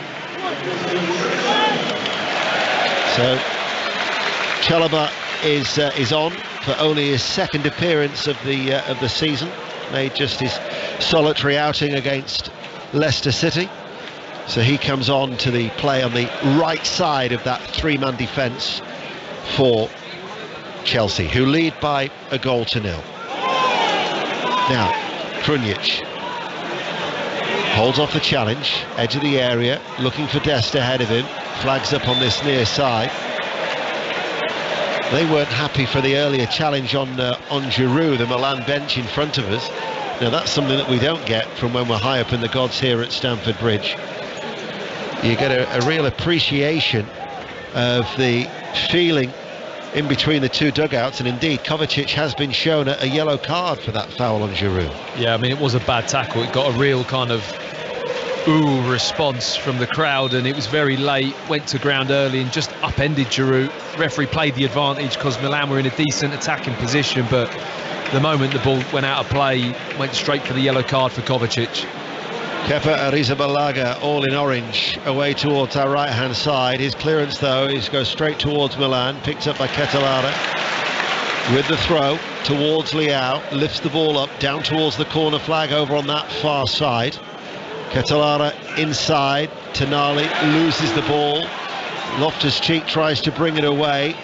So Chalobah is on for only his second appearance of the season. Made just his solitary outing against Leicester City. So he comes on to the play on the right side of that 3-man defence for Chelsea, who lead by 1-0. Now Krunic holds off the challenge, edge of the area, looking for Dest ahead of him. Flags up on this near side. They weren't happy for the earlier challenge on Giroud, the Milan bench in front of us. Now that's something that we don't get from when we're high up in the gods here at Stamford Bridge. You get a real appreciation of the feeling in between the two dugouts, and indeed Kovacic has been shown a yellow card for that foul on Giroud. Yeah, I mean, it was a bad tackle. It got a real kind of ooh response from the crowd, and it was very late. Went to ground early and just upended Giroud. Referee played the advantage because Milan were in a decent attacking position, but the moment the ball went out of play, went straight for the yellow card for Kovacic. Kepa Arrizabalaga all in orange away towards our right hand side. His clearance though is goes straight towards Milan, picked up by Ketelara with the throw towards Leao, lifts the ball up down towards the corner flag over on that far side. Ketelara inside, Tonali loses the ball, Loftus-Cheek tries to bring it away,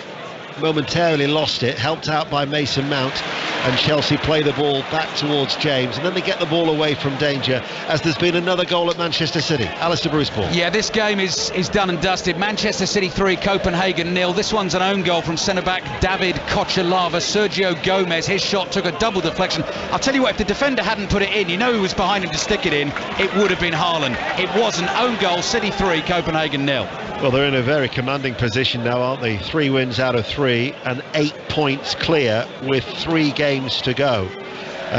momentarily lost it, helped out by Mason Mount, and Chelsea play the ball back towards James, and then they get the ball away from danger as there's been another goal at Manchester City. Alistair Bruce-Ball. Yeah, this game is done and dusted. Manchester City 3, Copenhagen 0. This one's an own goal from centre-back David Kochalava. Sergio Gomez, his shot took a double deflection. I'll tell you what, if the defender hadn't put it in, you know who was behind him to stick it in, it would have been Haaland. It was an own goal. City 3, Copenhagen 0. Well, they're in a very commanding position now, aren't they? 3 wins out of 3 and 8 points clear with 3 games to go.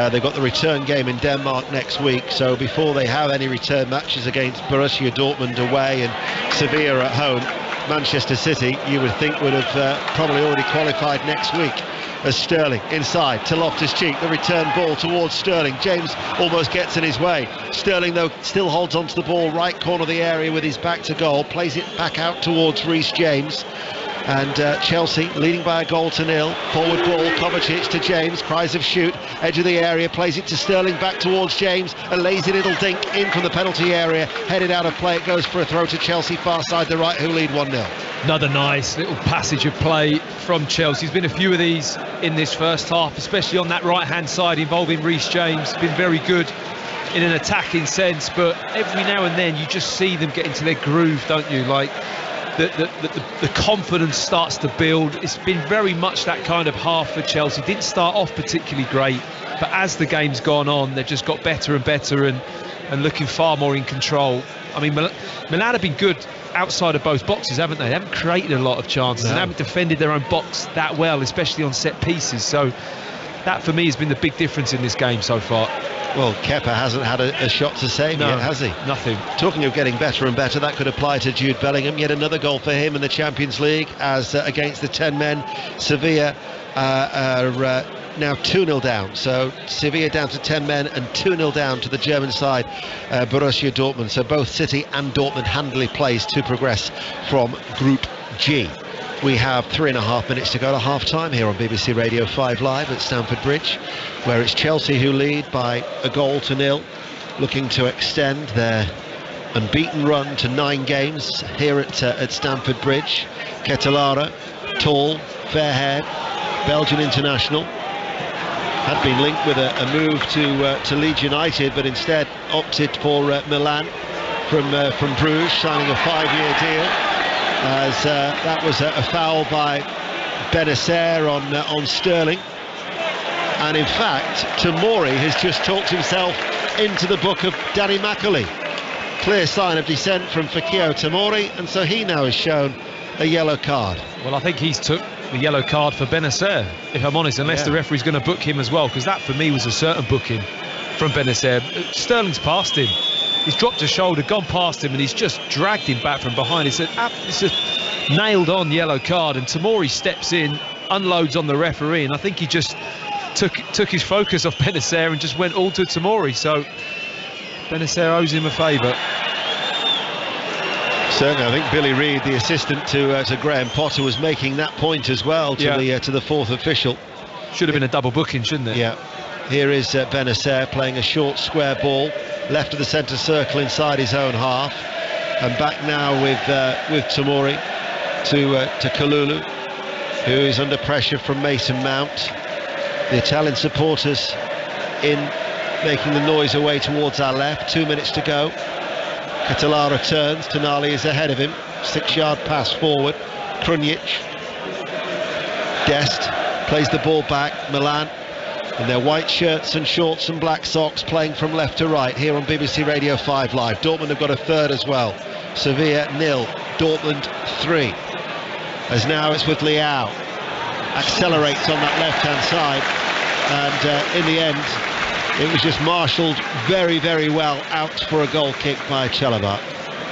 They've got the return game in Denmark next week, so before they have any return matches against Borussia Dortmund away and Sevilla at home, Manchester City, you would think, would have probably already qualified next week. As Sterling inside to Loftus-Cheek, the return ball towards Sterling. James almost gets in his way. Sterling though still holds onto the ball, right corner of the area with his back to goal, plays it back out towards Reece James. And Chelsea leading by a goal to nil. Forward ball, Kovacic to James, cries of shoot, edge of the area, plays it to Sterling, back towards James, a lazy little dink in from the penalty area, headed out of play. It goes for a throw to Chelsea, far side the right, who lead 1-0. Another nice little passage of play from Chelsea. There's been a few of these in this first half, especially on that right hand side involving Reece James. Been very good in an attacking sense, but every now and then you just see them get into their groove, don't you? Like the confidence starts to build. It's been very much that kind of half for Chelsea. Didn't start off particularly great, but as the game's gone on, they've just got better and better and looking far more in control. I mean, Milan have been good outside of both boxes, haven't they? They haven't created a lot of chances and haven't defended their own box that well, especially on set pieces. So that for me has been the big difference in this game so far. Well, Kepa hasn't had a shot to save yet, has he? Nothing. Talking of getting better and better, that could apply to Jude Bellingham. Yet another goal for him in the Champions League as against the 10 men. Sevilla are now 2-0 down. So Sevilla down to 10 men and 2-0 down to the German side, Borussia Dortmund. So both City and Dortmund handily placed to progress from Group G. We have 3.5 minutes to go to half-time here on BBC Radio 5 Live at Stamford Bridge, where it's Chelsea who lead by a goal to nil, looking to extend their unbeaten run to 9 games here at Stamford Bridge. Ketelara, tall, fair-haired, Belgian international, had been linked with a move to Leeds United, but instead opted for Milan from Bruges, signing a 5-year deal. As that was a foul by Benacer on Sterling, and in fact Tomori has just talked himself into the book of Danny Macaulay. Clear sign of dissent from Fikayo Tomori, and so he now is shown a yellow card. Well, I think he's took the yellow card for Benacer, if I'm honest, unless the referee's going to book him as well, because that for me was a certain booking from Benacer. Sterling's passed him. He's dropped a shoulder, gone past him, and he's just dragged him back from behind. It's a nailed-on yellow card, and Tomori steps in, unloads on the referee, and I think he just took his focus off Benacer and just went all to Tomori. So Benacer owes him a favour. Certainly, I think Billy Reid, the assistant to Graham Potter, was making that point as well to the fourth official. Should have been a double booking, shouldn't it? Yeah. Here is Benacer playing a short square ball, left of the centre circle inside his own half, and back now with Tomori to Kalulu, who is under pressure from Mason Mount. The Italian supporters in making the noise away towards our left. 2 minutes to go. Ketelara turns, Tonali is ahead of him, 6-yard pass forward. Krunic, Dest plays the ball back. Milan in their white shirts and shorts and black socks, playing from left to right here on BBC Radio 5 Live. Dortmund have got a third as well. Sevilla 0, Dortmund 3. As now it's with Leao, accelerates on that left hand side, and in the end It was just marshalled very, very well out for a goal kick by Chalobah.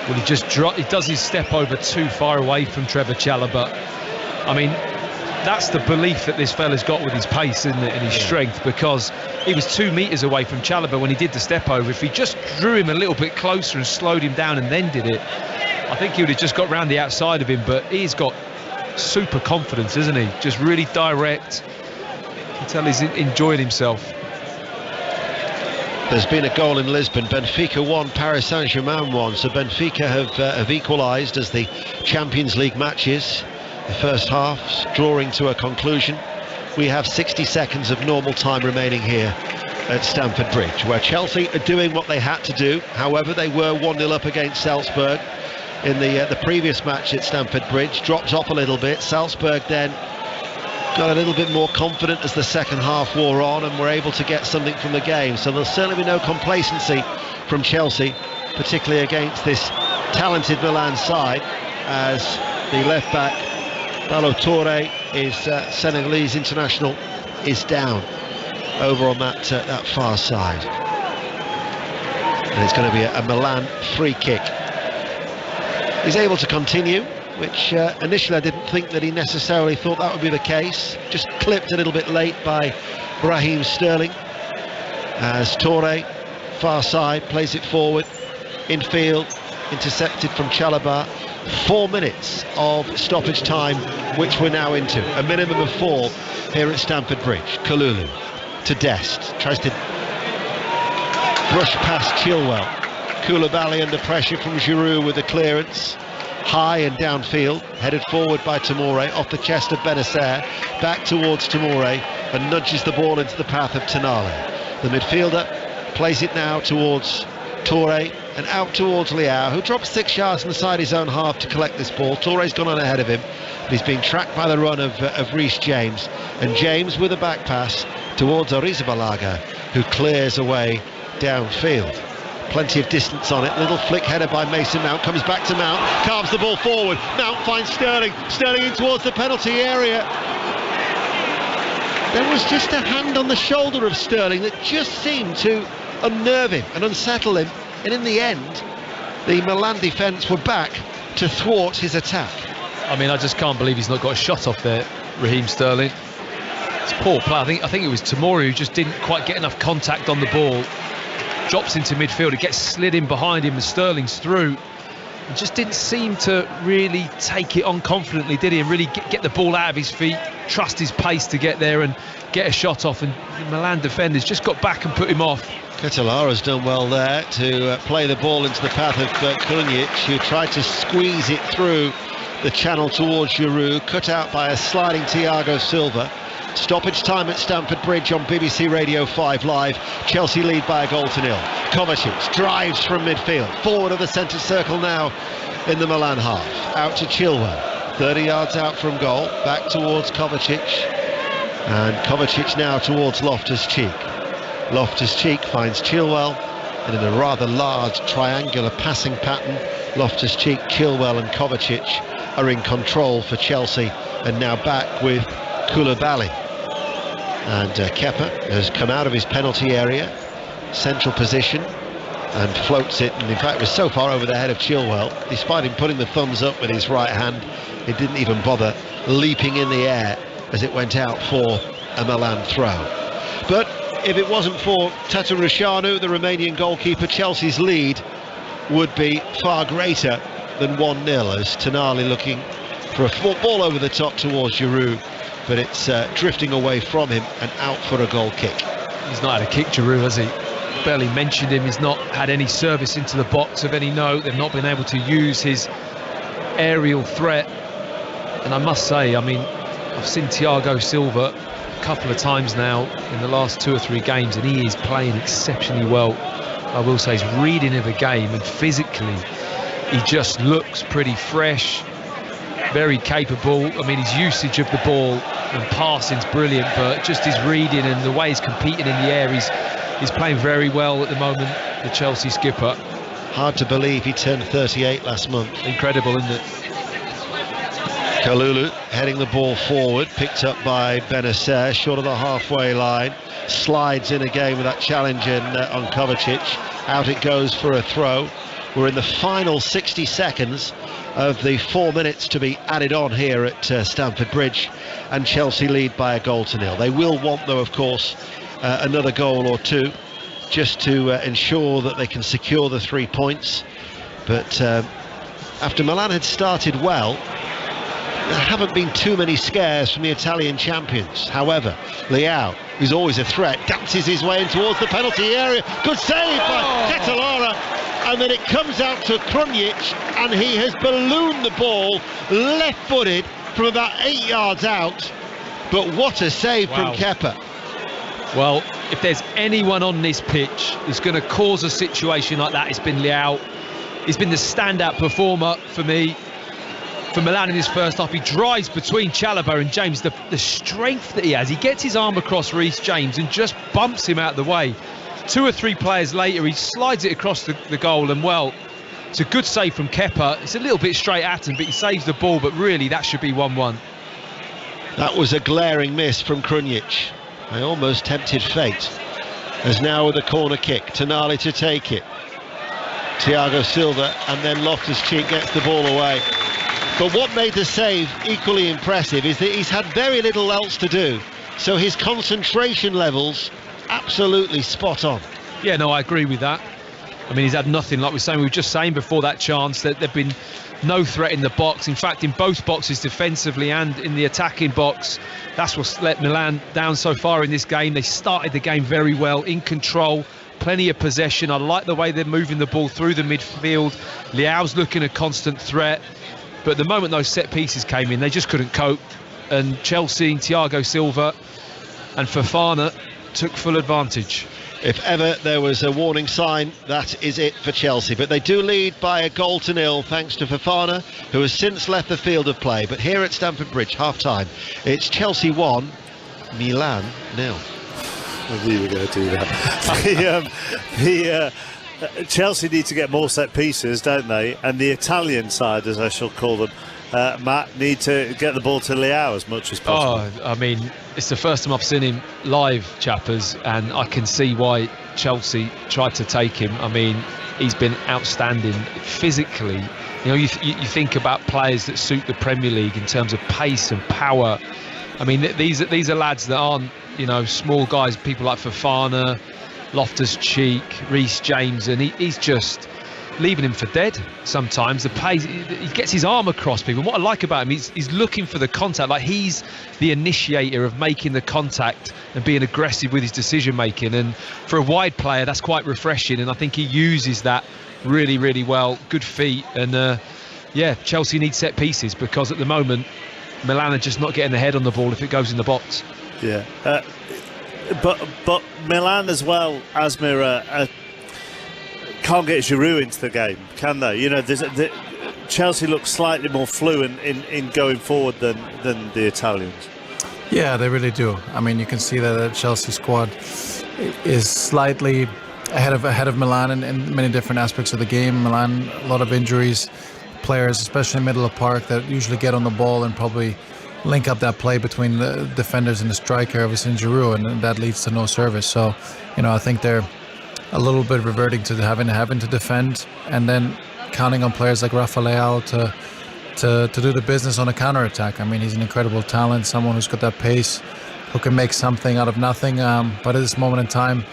Well, he just he does his step over too far away from Trevor Chalobah. I mean, that's the belief that this fella's got with his pace, isn't it, and his strength, because he was 2 metres away from Chalobah when he did the step over. If he just drew him a little bit closer and slowed him down and then did it, I think he would have just got round the outside of him. But he's got super confidence, isn't he? Just really direct. You can tell he's enjoyed himself. There's been a goal in Lisbon. Benfica 1, Paris Saint-Germain 1. So Benfica have equalised as the Champions League matches, the first half's drawing to a conclusion. We have 60 seconds of normal time remaining here at Stamford Bridge, where Chelsea are doing what they had to do. However, they were 1-0 up against Salzburg in the previous match at Stamford Bridge. Dropped off a little bit. Salzburg then got a little bit more confident as the second half wore on and were able to get something from the game. So there'll certainly be no complacency from Chelsea, particularly against this talented Milan side, as the left back Balo Touré, is Senegalese international, is down over on that far side. And it's going to be a Milan free kick. He's able to continue, which initially I didn't think that he necessarily thought that would be the case. Just clipped a little bit late by Raheem Sterling, as Touré, far side, plays it forward, infield, intercepted from Chalobah. 4 minutes of stoppage time, which we're now into. A minimum of 4 here at Stamford Bridge. Kalulu to Dest, tries to brush past Chilwell. Koulibaly under pressure from Giroud with the clearance. High and downfield, headed forward by Tomori, off the chest of Benacer, back towards Tomori, and nudges the ball into the path of Tonali. The midfielder plays it now towards Touré and out towards Leao, who drops 6 yards inside his own half to collect this ball. Touré's gone on ahead of him, but he's being tracked by the run of Reece James, and James with a back pass towards Arrizabalaga, who clears away downfield. Plenty of distance on it. Little flick header by Mason Mount, comes back to Mount, carves the ball forward. Mount finds Sterling in towards the penalty area. There was just a hand on the shoulder of Sterling that just seemed to unnerve him and unsettle him, and in the end the Milan defence were back to thwart his attack. I mean, I just can't believe he's not got a shot off there, Raheem Sterling. It's poor play. I think it was Tomori who just didn't quite get enough contact on the ball. Drops into midfield, it gets slid in behind him and Sterling's through. He just didn't seem to really take it on confidently, did he? And really get the ball out of his feet, trust his pace to get there and get a shot off. And the Milan defenders just got back and put him off. Catalara's done well there to play the ball into the path of Krunic, who tried to squeeze it through the channel towards Giroud, cut out by a sliding Thiago Silva. Stoppage time at Stamford Bridge on BBC Radio 5 Live. Chelsea lead by a goal to 0. Kovacic drives from midfield, forward of the centre circle now in the Milan half. Out to Chilwell, 30 yards out from goal, back towards Kovacic. And Kovacic now towards Loftus-Cheek. Loftus-Cheek finds Chilwell, and in a rather large triangular passing pattern, Loftus-Cheek, Chilwell and Kovacic are in control for Chelsea, and now back with Koulibaly. And Kepa has come out of his penalty area, central position, and floats it, and in fact was so far over the head of Chilwell, despite him putting the thumbs up with his right hand, it didn't even bother leaping in the air as it went out for a Milan throw. But if it wasn't for Tatarusanu, the Romanian goalkeeper, Chelsea's lead would be far greater than 1-0, as Tonali looking for a ball over the top towards Giroud, but it's drifting away from him and out for a goal kick. He's not had a kick, Giroud, has he? Barely mentioned him. He's not had any service into the box of any note. They've not been able to use his aerial threat. And I must say, I mean, I've seen Thiago Silva a couple of times now in the last 2 or 3 games, and he is playing exceptionally well. I will say his reading of the game, and physically he just looks pretty fresh, very capable. I mean, his usage of the ball and passing's brilliant, but just his reading and the way he's competing in the air, he's playing very well at the moment, the Chelsea skipper. Hard to believe he turned 38 last month. Incredible, isn't it? Kalulu heading the ball forward, picked up by Benacer, short of the halfway line, slides in again with that challenge on Kovacic. Out it goes for a throw. We're in the final 60 seconds of the 4 minutes to be added on here at Stamford Bridge, and Chelsea lead by 1-0. They will want, though, of course, another goal or two just to ensure that they can secure the 3 points. But after Milan had started well, there haven't been too many scares from the Italian champions. However, Leao, who's always a threat, dances his way in towards the penalty area. Good save by Catalara, and then it comes out to Krunic, and he has ballooned the ball left-footed from about 8 yards out. But what a save from Kepa. Well, if there's anyone on this pitch who's going to cause a situation like that, it's been Leao. He's been the standout performer for me, for Milan in his first half. He drives between Chalobah and James. The strength that he has, he gets his arm across Reece James and just bumps him out of the way. 2 or 3 players later, he slides it across the goal, and well, it's a good save from Kepa. It's a little bit straight at him, but he saves the ball, but really that should be 1-1. That was a glaring miss from Krunic. They almost tempted fate. As now with a corner kick, Tonali to take it. Thiago Silva, and then Loftus-Cheek gets the ball away. But what made the save equally impressive is that he's had very little else to do, so his concentration levels absolutely spot on. Yeah, no, I agree with that. I mean, he's had nothing, like we were just saying before that chance, that there've been no threat in the box. In fact, in both boxes, defensively and in the attacking box, that's what's let Milan down so far in this game. They started the game very well, in control, plenty of possession. I like the way they're moving the ball through the midfield. Leao's looking a constant threat, but the moment those set pieces came in, they just couldn't cope, and Chelsea, Thiago Silva and Fofana took full advantage. If ever there was a warning sign, that is it for Chelsea. But they do lead by 1-0 thanks to Fofana, who has since left the field of play. But here at Stamford Bridge, half-time, it's Chelsea 1, Milan 0. I knew you were going to do that. Chelsea need to get more set pieces, don't they? And the Italian side, as I shall call them, Matt, need to get the ball to Leao as much as possible. Oh, I mean, it's the first time I've seen him live, chappers, and I can see why Chelsea tried to take him. I mean, he's been outstanding physically. You know, you think about players that suit the Premier League in terms of pace and power. I mean, these are lads that aren't, you know, small guys, people like Fofana, Loftus-Cheek, Reece James, and he's just leaving him for dead sometimes. The pace, he gets his arm across people, and what I like about him, he's looking for the contact, like he's the initiator of making the contact and being aggressive with his decision making, and for a wide player that's quite refreshing, and I think he uses that really, really well. Good feet, and yeah, Chelsea need set pieces, because at the moment Milan are just not getting the head on the ball if it goes in the box. Yeah, but Milan as well, Asmir, can't get Giroud into the game, can they? You know, Chelsea looks slightly more fluent in going forward than the Italians. Yeah, they really do. I mean, you can see that the Chelsea squad is slightly ahead of Milan in many different aspects of the game. Milan, a lot of injuries, players, especially in the middle of the park, that usually get on the ball and probably link up that play between the defenders and the striker, obviously in Giroud, and that leads to no service. So, you know, I think they're a little bit reverting to having to defend, and then counting on players like Rafael to do the business on a counter-attack. I mean, he's an incredible talent, someone who's got that pace, who can make something out of nothing. But at this moment in time,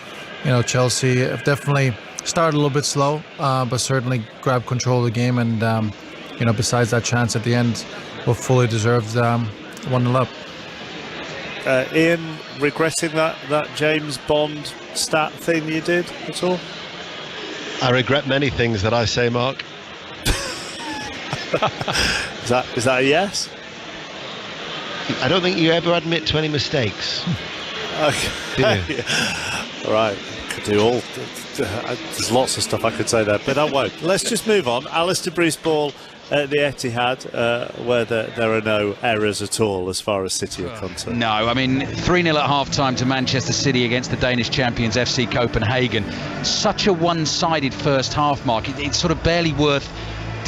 you know, Chelsea have definitely started a little bit slow, but certainly grabbed control of the game, and you know, besides that chance at the end, were fully deserved 1-0 up. Ian, regretting that James Bond stat thing you did at all? I regret many things that I say, Mark. Is that a yes? I don't think you ever admit to any mistakes. Okay. Yeah. All right. Could do all. There's lots of stuff I could say there, but I won't. Let's just move on. Alistair Bruce Ball at the Etihad, where there are no errors at all as far as City are concerned. No, I mean, 3-0 at half-time to Manchester City against the Danish champions FC Copenhagen. Such a one-sided first half, Mark. It's sort of barely worth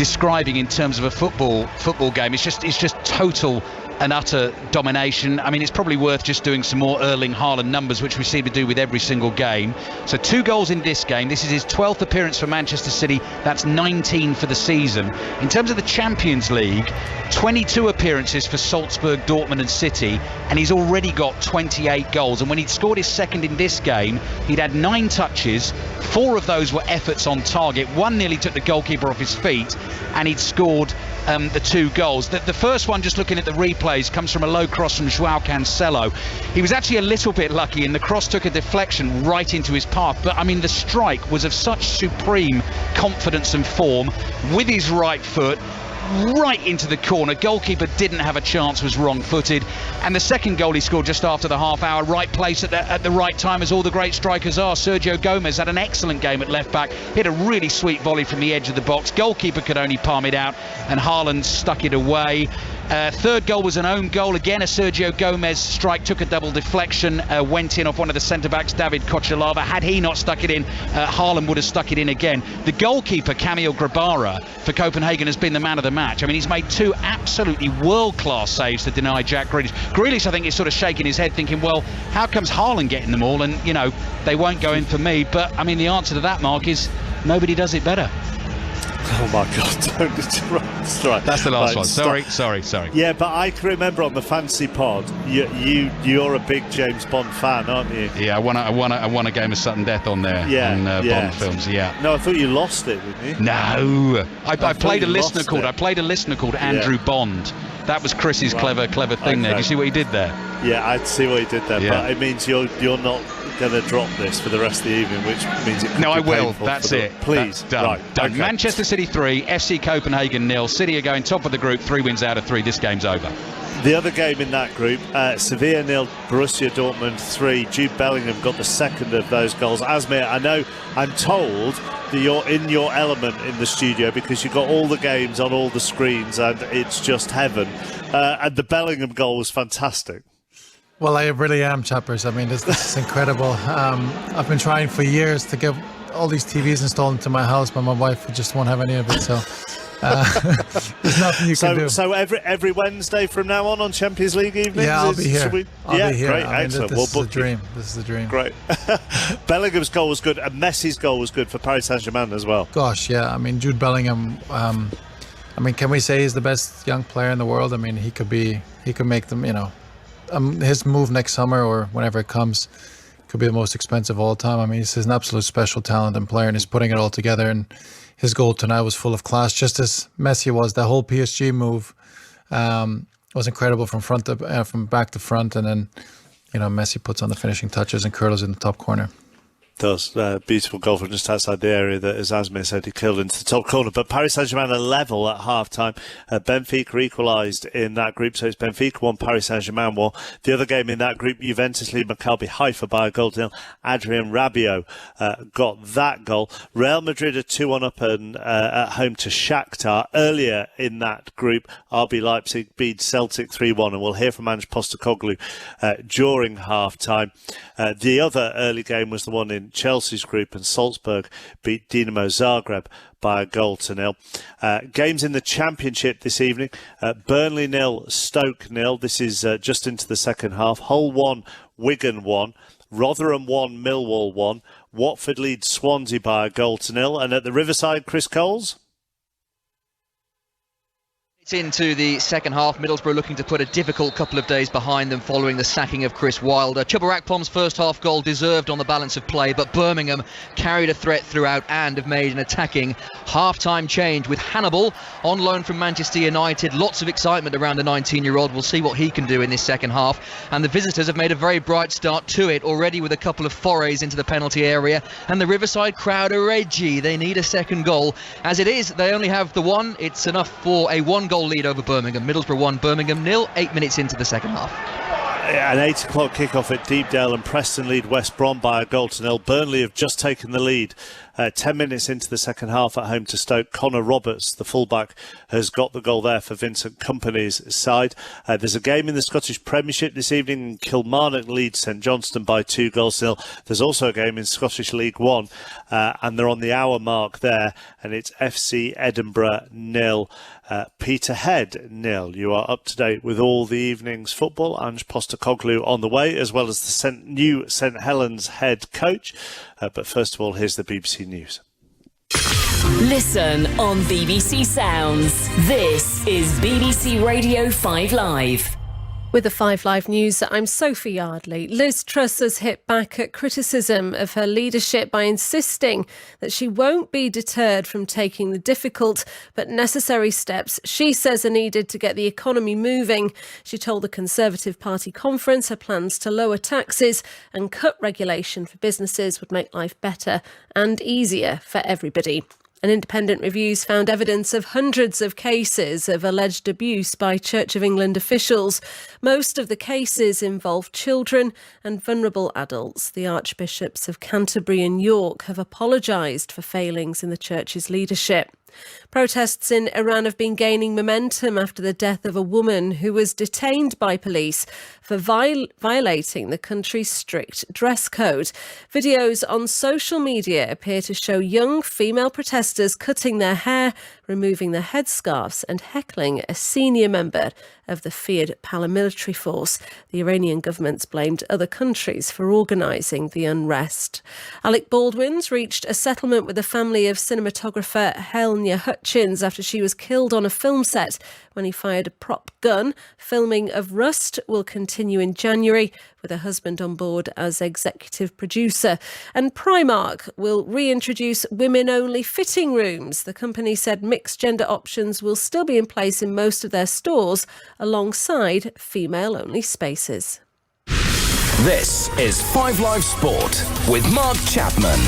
describing in terms of a football game. It's just total and utter domination. I mean, it's probably worth just doing some more Erling Haaland numbers, which we seem to do with every single game. So 2 goals in this game. This is his 12th appearance for Manchester City. That's 19 for the season. In terms of the Champions League, 22 appearances for Salzburg, Dortmund and City, and he's already got 28 goals. And when he'd scored his second in this game, he'd had 9 touches. 4 of those were efforts on target. 1 nearly took the goalkeeper off his feet, and he'd scored the 2 goals. The first one, just looking at the replays, comes from a low cross from João Cancelo. He was actually a little bit lucky, and the cross took a deflection right into his path. But I mean, the strike was of such supreme confidence and form, with his right foot right into the corner. Goalkeeper didn't have a chance, was wrong-footed. And the second goal he scored just after the half-hour, right place at the right time, as all the great strikers are. Sergio Gomez had an excellent game at left-back, hit a really sweet volley from the edge of the box. Goalkeeper could only palm it out, and Haaland stuck it away. Third goal was an own goal. Again, a Sergio Gomez strike, took a double deflection, went in off one of the centre-backs, David Kochalava. Had he not stuck it in, Haaland would have stuck it in again. The goalkeeper, Kamil Grabara, for Copenhagen, has been the man of the match. I mean, he's made 2 absolutely world-class saves to deny Jack Grealish. Grealish, I think, is sort of shaking his head, thinking, well, how comes Haaland getting them all? And, you know, they won't go in for me. But, I mean, the answer to that, Mark, is nobody does it better. Oh my God! Don't strike. That's the last one. Stop. Sorry. Yeah, but I can remember on the Fantasy Pod, you're a big James Bond fan, aren't you? Yeah, I won a game of Sudden Death on there. Bond films. Yeah. No, I thought you lost it, didn't you? No, I played a listener called Andrew Bond. That was Chris's clever thing there. Do you see what he did there? Yeah, I'd see what he did there. But it means you're not going to drop this for the rest of the evening, which means it could be I will. painful. That's it. Please. Done. Right. Done. Okay. Manchester City 3, FC Copenhagen 0. City are going top of the group, 3 wins out of 3. This game's over. The other game in that group, Sevilla 0, Borussia Dortmund 3. Jude Bellingham got the second of those goals. Asmir, I'm told that you're in your element in the studio because you've got all the games on all the screens and it's just heaven. And the Bellingham goal was fantastic. Well, I really am, chappers. I mean, this is incredible. I've been trying for years to get all these TVs installed into my house, but my wife just won't have any of it. So there's nothing you can do. So every Wednesday from now on Champions League evenings? Yeah, I'll be here. I'll be here. Great, excellent. This is the dream. Great. Bellingham's goal was good, and Messi's goal was good for Paris Saint-Germain as well. Gosh, yeah. I mean, Jude Bellingham. I mean, can we say he's the best young player in the world? I mean, he could make them. You know, his move next summer or whenever it comes could be the most expensive of all time. I mean, he's an absolute special talent and player, and he's putting it all together. And his goal tonight was full of class, just as Messi was. The whole PSG move was incredible from back to front, and then Messi puts on the finishing touches and curls in the top corner. Does. Beautiful goal from just outside the area that, as Asmir said, he killed into the top corner. But Paris Saint-Germain are level at half-time. Benfica equalised in that group, so it's Benfica 1, Paris Saint-Germain 1. The other game in that group, Juventus lead Maccabi Haifa by a goal to nil. Adrien Rabiot got that goal. Real Madrid are 2-1 up and at home to Shakhtar. Earlier in that group, RB Leipzig beat Celtic 3-1, and we'll hear from Ange Postecoglou during half-time. The other early game was the one in Chelsea's group, and Salzburg beat Dinamo Zagreb by a goal to nil. Games in the Championship this evening: Burnley 0, Stoke 0. This is just into the second half. Hull 1, Wigan 1. Rotherham 1, Millwall 1. Watford leads Swansea by a goal to nil. And at the Riverside, Chris Coles. It's into the second half. Middlesbrough looking to put a difficult couple of days behind them following the sacking of Chris Wilder. Chuba Akpom's first half goal deserved on the balance of play, but Birmingham carried a threat throughout and have made an attacking half-time change with Hannibal on loan from Manchester United. Lots of excitement around the 19-year-old. We'll see what he can do in this second half. And the visitors have made a very bright start to it already with a couple of forays into the penalty area. And the Riverside crowd are edgy. They need a second goal. As it is, they only have the one. It's enough for a one-goal lead over Birmingham. Middlesbrough 1, Birmingham 0, 8 minutes into the second half. An 8 o'clock kickoff at Deepdale, and Preston lead West Brom by a goal to nil. Burnley have just taken the lead 10 minutes into the second half at home to Stoke. Connor Roberts, the fullback, has got the goal there for Vincent Kompany's side. There's a game in the Scottish Premiership this evening. Kilmarnock leads St Johnstone by 2 goals to nil. There's also a game in Scottish League One, and they're on the hour mark there, and it's FC Edinburgh 0, Peterhead 0. You are up to date with all the evening's football. Ange Postecoglou on the way, as well as the new St Helens head coach. But first of all, here's the BBC News. Listen on BBC Sounds. This is BBC Radio 5 Live. With the 5 Live News, I'm Sophie Yardley. Liz Truss has hit back at criticism of her leadership by insisting that she won't be deterred from taking the difficult but necessary steps she says are needed to get the economy moving. She told the Conservative Party conference her plans to lower taxes and cut regulation for businesses would make life better and easier for everybody. An independent review's found evidence of hundreds of cases of alleged abuse by Church of England officials. Most of the cases involve children and vulnerable adults. The Archbishops of Canterbury and York have apologised for failings in the Church's leadership. Protests in Iran have been gaining momentum after the death of a woman who was detained by police for violating the country's strict dress code. Videos on social media appear to show young female protesters cutting their hair, removing their headscarves and heckling a senior member of the feared paramilitary force. The Iranian government's blamed other countries for organising the unrest. Alec Baldwin's reached a settlement with the family of cinematographer Helena Hutchins after she was killed on a film set when he fired a prop gun. Filming of Rust will continue in January, with her husband on board as executive producer. And Primark will reintroduce women-only fitting rooms. The company said mixed gender options will still be in place in most of their stores, alongside female-only spaces. This is 5 Live Sport with Mark Chapman.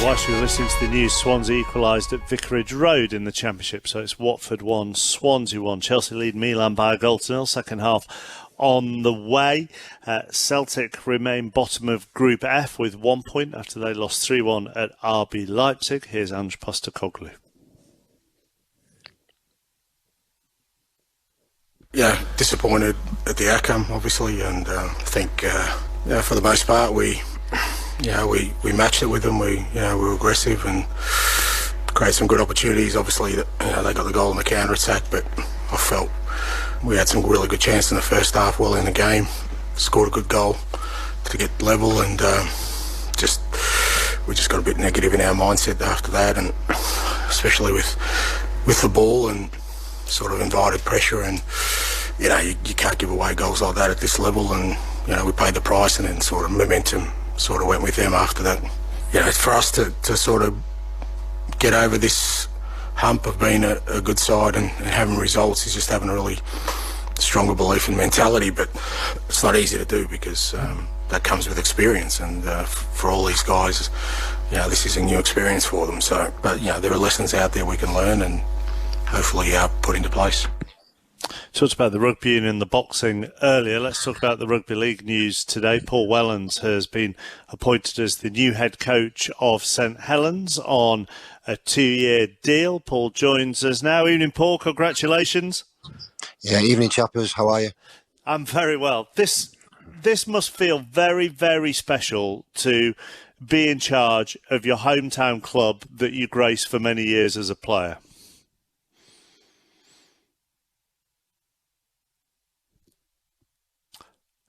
Whilst we were listening to the news, Swansea equalised at Vicarage Road in the Championship, so it's Watford 1, Swansea 1. Chelsea lead Milan by a goal to nil. Second half on the way. Celtic remain bottom of Group F with 1 point after they lost 3-1 at RB Leipzig. Here's Ange Postecoglou. Yeah, disappointed at the outcome, obviously, and I think for the most part we matched it with them. We were aggressive and created some good opportunities. Obviously, they got the goal in the counter attack, but I felt we had some really good chances in the first half, well in the game. Scored a good goal to get level, and we just got a bit negative in our mindset after that, and especially with the ball, and sort of invited pressure, and you can't give away goals like that at this level, and we paid the price, and then sort of momentum sort of went with them after that. For us to sort of get over this hump of being a good side and having results is just having a really stronger belief in mentality, but it's not easy to do because that comes with experience, and for all these guys, this is a new experience for them. So, but there are lessons out there we can learn and hopefully put into place. Talked about the rugby and the boxing earlier. Let's talk about the rugby league news today. Paul Wellens has been appointed as the new head coach of St Helens on a 2-year deal. Paul joins us now. Evening, Paul. Congratulations. Yeah, evening, chappers. How are you? I'm very well. This must feel very, very special to be in charge of your hometown club that you graced for many years as a player.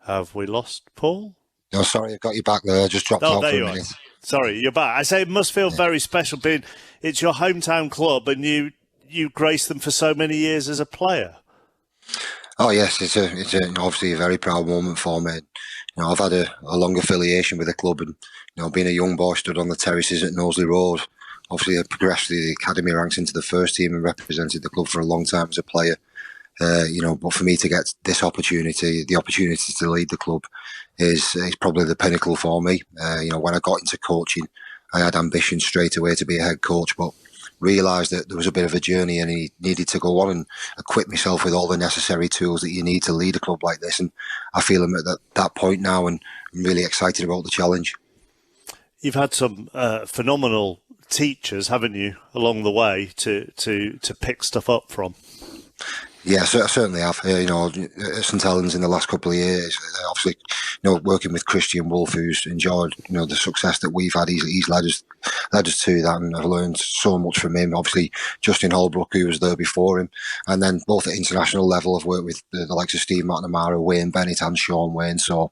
Have we lost Paul? No, sorry, I got you back there. I just dropped out for a minute. Sorry, you're back. I say it must feel very special being it's your hometown club and you graced them for so many years as a player. Oh yes, it's obviously a very proud moment for me. I've had a long affiliation with the club, and being a young boy, stood on the terraces at Knowsley Road. Obviously, I progressed through the academy ranks into the first team and represented the club for a long time as a player. But for me to get this opportunity, the opportunity to lead the club is probably the pinnacle for me. When I got into coaching, I had ambition straight away to be a head coach, but realised that there was a bit of a journey and he needed to go on and equip himself with all the necessary tools that you need to lead a club like this. And I feel I'm at that point now, and I'm really excited about the challenge. You've had some phenomenal teachers, haven't you, along the way to pick stuff up from? Yeah, I certainly have. At St Helens in the last couple of years, obviously, working with Christian Wolf, who's enjoyed, the success that we've had. He's led us to that, and I've learned so much from him. Obviously, Justin Holbrook, who was there before him, and then both at international level, I've worked with the likes of Steve McNamara, Wayne Bennett, and Sean Wayne. So,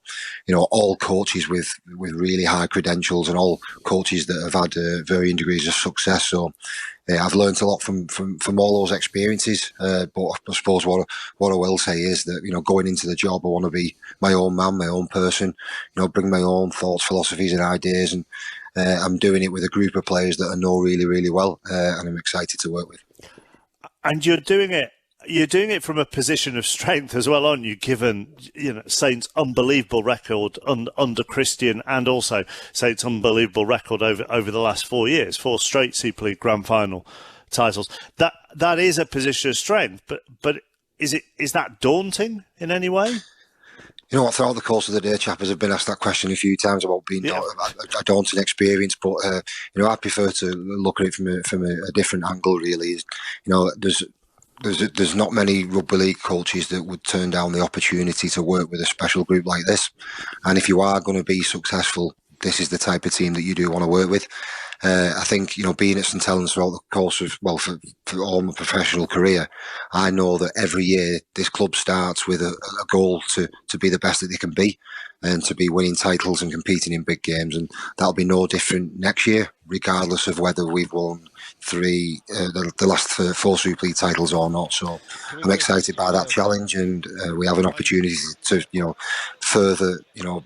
all coaches with really high credentials, and all coaches that have had varying degrees of success. So. I've learned a lot from all those experiences, but I suppose what I will say is that, going into the job, I want to be my own man, my own person, bring my own thoughts, philosophies and ideas, and I'm doing it with a group of players that I know really, really well, and I'm excited to work with. And you're doing it from a position of strength as well, aren't you, given Saints' unbelievable record under Christian, and also Saints' unbelievable record over the last 4 years, 4 straight Super League Grand Final titles. That is a position of strength, but is that daunting in any way? Throughout the course of the day, chappers have been asked that question a few times about being a daunting experience, but I prefer to look at it from a different angle. Really, There's not many rugby league coaches that would turn down the opportunity to work with a special group like this. And if you are going to be successful, this is the type of team that you do want to work with. I think, being at St Helens throughout the course of, for all my professional career, I know that every year this club starts with a goal to be the best that they can be, and to be winning titles and competing in big games. And that'll be no different next year, regardless of whether we've won the last 4 Super League titles or not. So I'm excited by that challenge, and we have an opportunity to, further,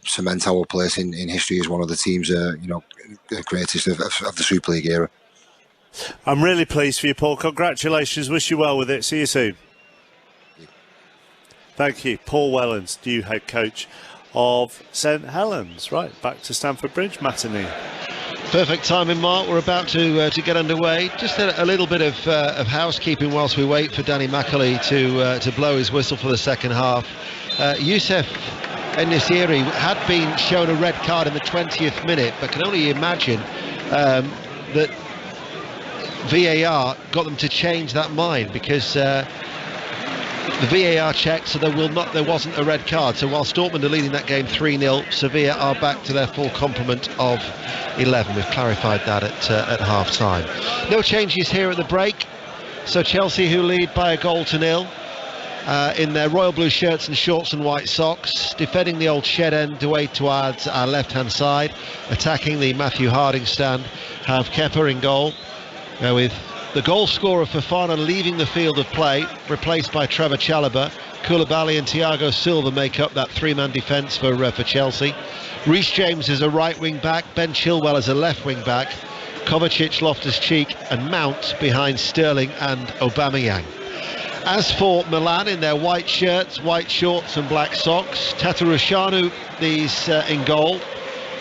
cement our place in history as one of the teams, greatest of the Super League era. I'm really pleased for you, Paul. Congratulations. Wish you well with it. See you soon. Thank you. Paul Wellens, new head coach of St Helens. Right, back to Stamford Bridge matinee. Perfect timing, Mark. We're about to get underway. Just a little bit of housekeeping whilst we wait for Danny McAuley to blow his whistle for the second half. Youssef Enesiri had been shown a red card in the 20th minute, but can only imagine that VAR got them to change that mind, because the VAR checked, so there wasn't a red card. So whilst Dortmund are leading that game 3-0, Sevilla are back to their full complement of 11. We've clarified that at half time. No changes here at the break. So Chelsea, who lead by 1-0 in their royal blue shirts and shorts and white socks, defending the old shed end away towards our left hand side, attacking the Matthew Harding stand, have Kepa in goal, with the goal scorer Fofana leaving the field of play, replaced by Trevor Chalobah. Koulibaly and Thiago Silva make up that 3-man defence for Chelsea. Reece James is a right wing back, Ben Chilwell is a left wing back, Kovacic, Loftus-Cheek and Mount behind Sterling and Aubameyang. As for Milan, in their white shirts, white shorts and black socks, Tatarusanu these in goal,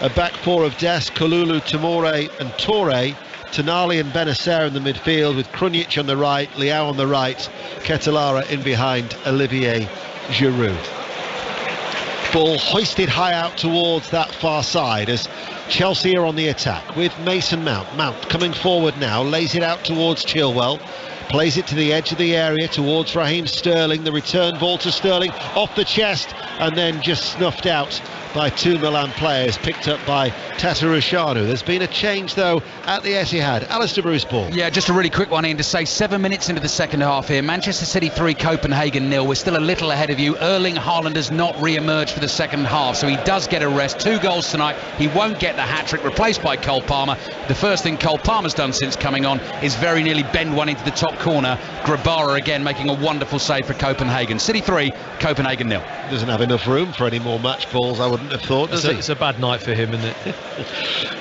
a back 4 of Dest, Kalulu, Tomori and Toure, Tonali and Benacer in the midfield, with Krunic on the right, Leao on the right, Ketelara in behind Olivier Giroud. Ball hoisted high out towards that far side as Chelsea are on the attack with Mason Mount. Mount coming forward now, lays it out towards Chilwell, plays it to the edge of the area towards Raheem Sterling. The return ball to Sterling off the chest and then just snuffed out by 2 Milan players, picked up by Tatarusanu. There's been a change though at the Etihad. Alistair Bruce Ball. Yeah, just a really quick one, Ian, to say 7 minutes into the second half here. Manchester City 3, Copenhagen 0. We're still a little ahead of you. Erling Haaland has not re-emerged for the second half, so he does get a rest. 2 goals tonight. He won't get the hat-trick, replaced by Cole Palmer. The first thing Cole Palmer's done since coming on is very nearly bend one into the top corner. Grabara again making a wonderful save for Copenhagen. City 3, Copenhagen 0. Doesn't have enough room for any more match balls, I wouldn't have thought, does he? It's a bad night for him, isn't it?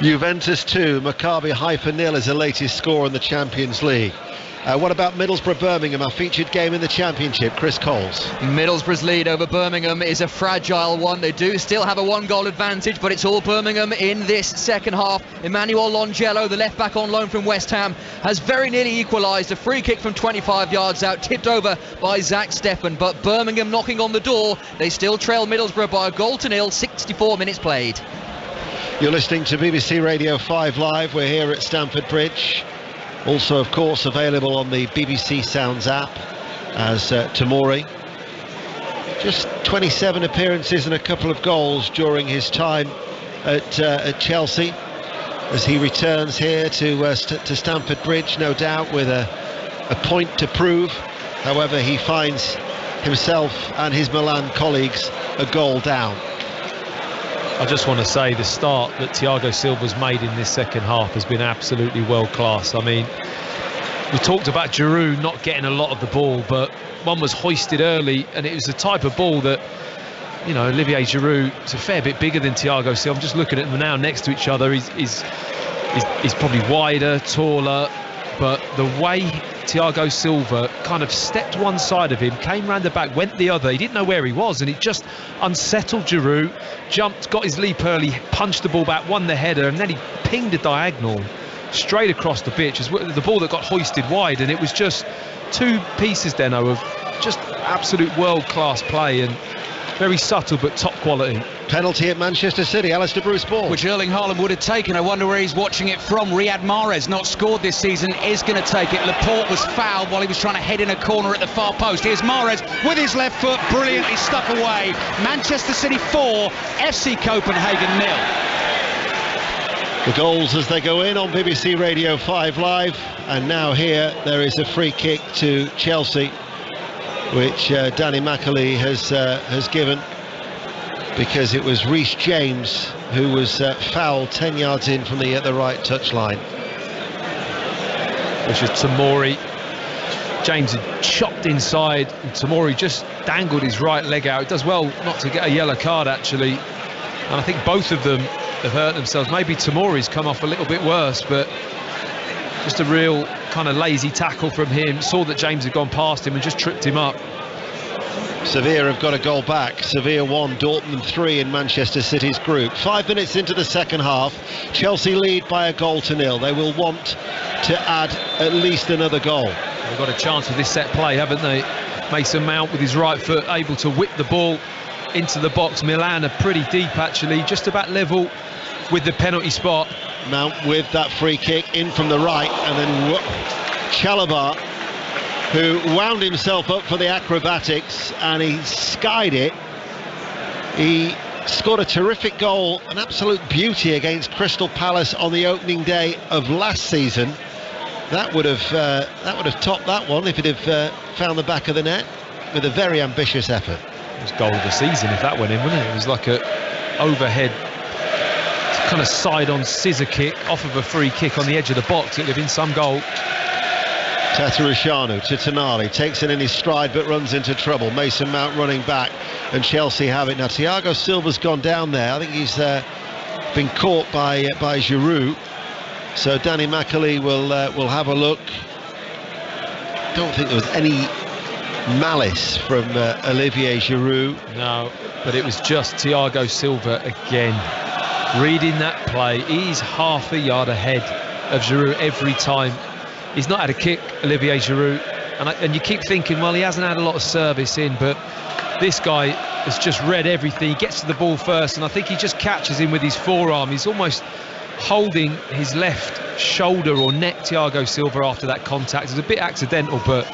Juventus 2, Maccabi Haifa 0 is the latest score in the Champions League. What about Middlesbrough-Birmingham, our featured game in the Championship? Chris Coles. Middlesbrough's lead over Birmingham is a fragile one. They do still have a 1-goal advantage, but it's all Birmingham in this second half. Emmanuel Longello, the left-back on loan from West Ham, has very nearly equalised. A free kick from 25 yards out, tipped over by Zach Steffen, but Birmingham knocking on the door. They still trail Middlesbrough by 1-0, 64 minutes played. You're listening to BBC Radio 5 Live. We're here at Stamford Bridge. Also, of course, available on the BBC Sounds app as Tomori. Just 27 appearances and a couple of goals during his time at Chelsea, as he returns here to Stamford Bridge, no doubt with a point to prove. However, he finds himself and his Milan colleagues a goal down. I just want to say the start that Thiago Silva's made in this second half has been absolutely world class. I mean, we talked about Giroud not getting a lot of the ball, but one was hoisted early, and it was the type of ball that, you know, Olivier Giroud is a fair bit bigger than Thiago Silva. I'm just looking at them now next to each other. He's probably wider, taller, but the way Thiago Silva kind of stepped one side of him, came round the back, went the other. He didn't know where he was, and it just unsettled Giroud. Jumped, got his leap early, punched the ball back, won the header, and then he pinged a diagonal straight across the pitch. The ball that got hoisted wide, and it was just two pieces, Deno, of just absolute world-class play, and very subtle but top quality. Penalty at Manchester City, Alistair Bruce Ball. Which Erling Haaland would have taken. I wonder where he's watching it from. Riyad Mahrez, not scored this season, is going to take it. Laporte was fouled while he was trying to head in a corner at the far post. Here's Mahrez with his left foot, brilliantly stuck away. Manchester City 4, FC Copenhagen 0. The goals as they go in on BBC Radio 5 Live, and now here there is a free kick to Chelsea, which Danny McAlee has given, because it was Reece James who was fouled 10 yards in from the right touchline. Which is Tomori. James had chopped inside, and Tomori just dangled his right leg out. It does well not to get a yellow card, actually, and I think both of them have hurt themselves. Maybe Tomori's come off a little bit worse, but just a real kind of lazy tackle from him. Saw that James had gone past him and just tripped him up. Sevilla have got a goal back. Sevilla 1, Dortmund 3 in Manchester City's group. 5 minutes into the second half, Chelsea lead by 1-0. They will want to add at least another goal. They've got a chance with this set play, haven't they? Mason Mount with his right foot able to whip the ball into the box. Milan are pretty deep, actually, just about level with the penalty spot. Mount with that free kick in from the right, and then Chalobah, who wound himself up for the acrobatics, and he skied it. He scored a terrific goal, an absolute beauty against Crystal Palace on the opening day of last season. That would have topped that one if it had found the back of the net, with a very ambitious effort. It was goal of the season if that went in, wouldn't it? It was like a overhead kind of side-on scissor kick off of a free kick on the edge of the box. It would have been some goal. Tatarusanu to Tonali, takes it in his stride but runs into trouble. Mason Mount running back, and Chelsea have it. Now Thiago Silva's gone down there. I think he's been caught by Giroud. So Danny McAlee will have a look. Don't think there was any malice from Olivier Giroud. No, but it was just Thiago Silva again. Reading that play, he's half a yard ahead of Giroud every time. He's not had a kick, Olivier Giroud, and you keep thinking, well, he hasn't had a lot of service in, but this guy has just read everything. He gets to the ball first, and I think he just catches him with his forearm. He's almost holding his left shoulder or neck, Thiago Silva, after that contact. It's a bit accidental, but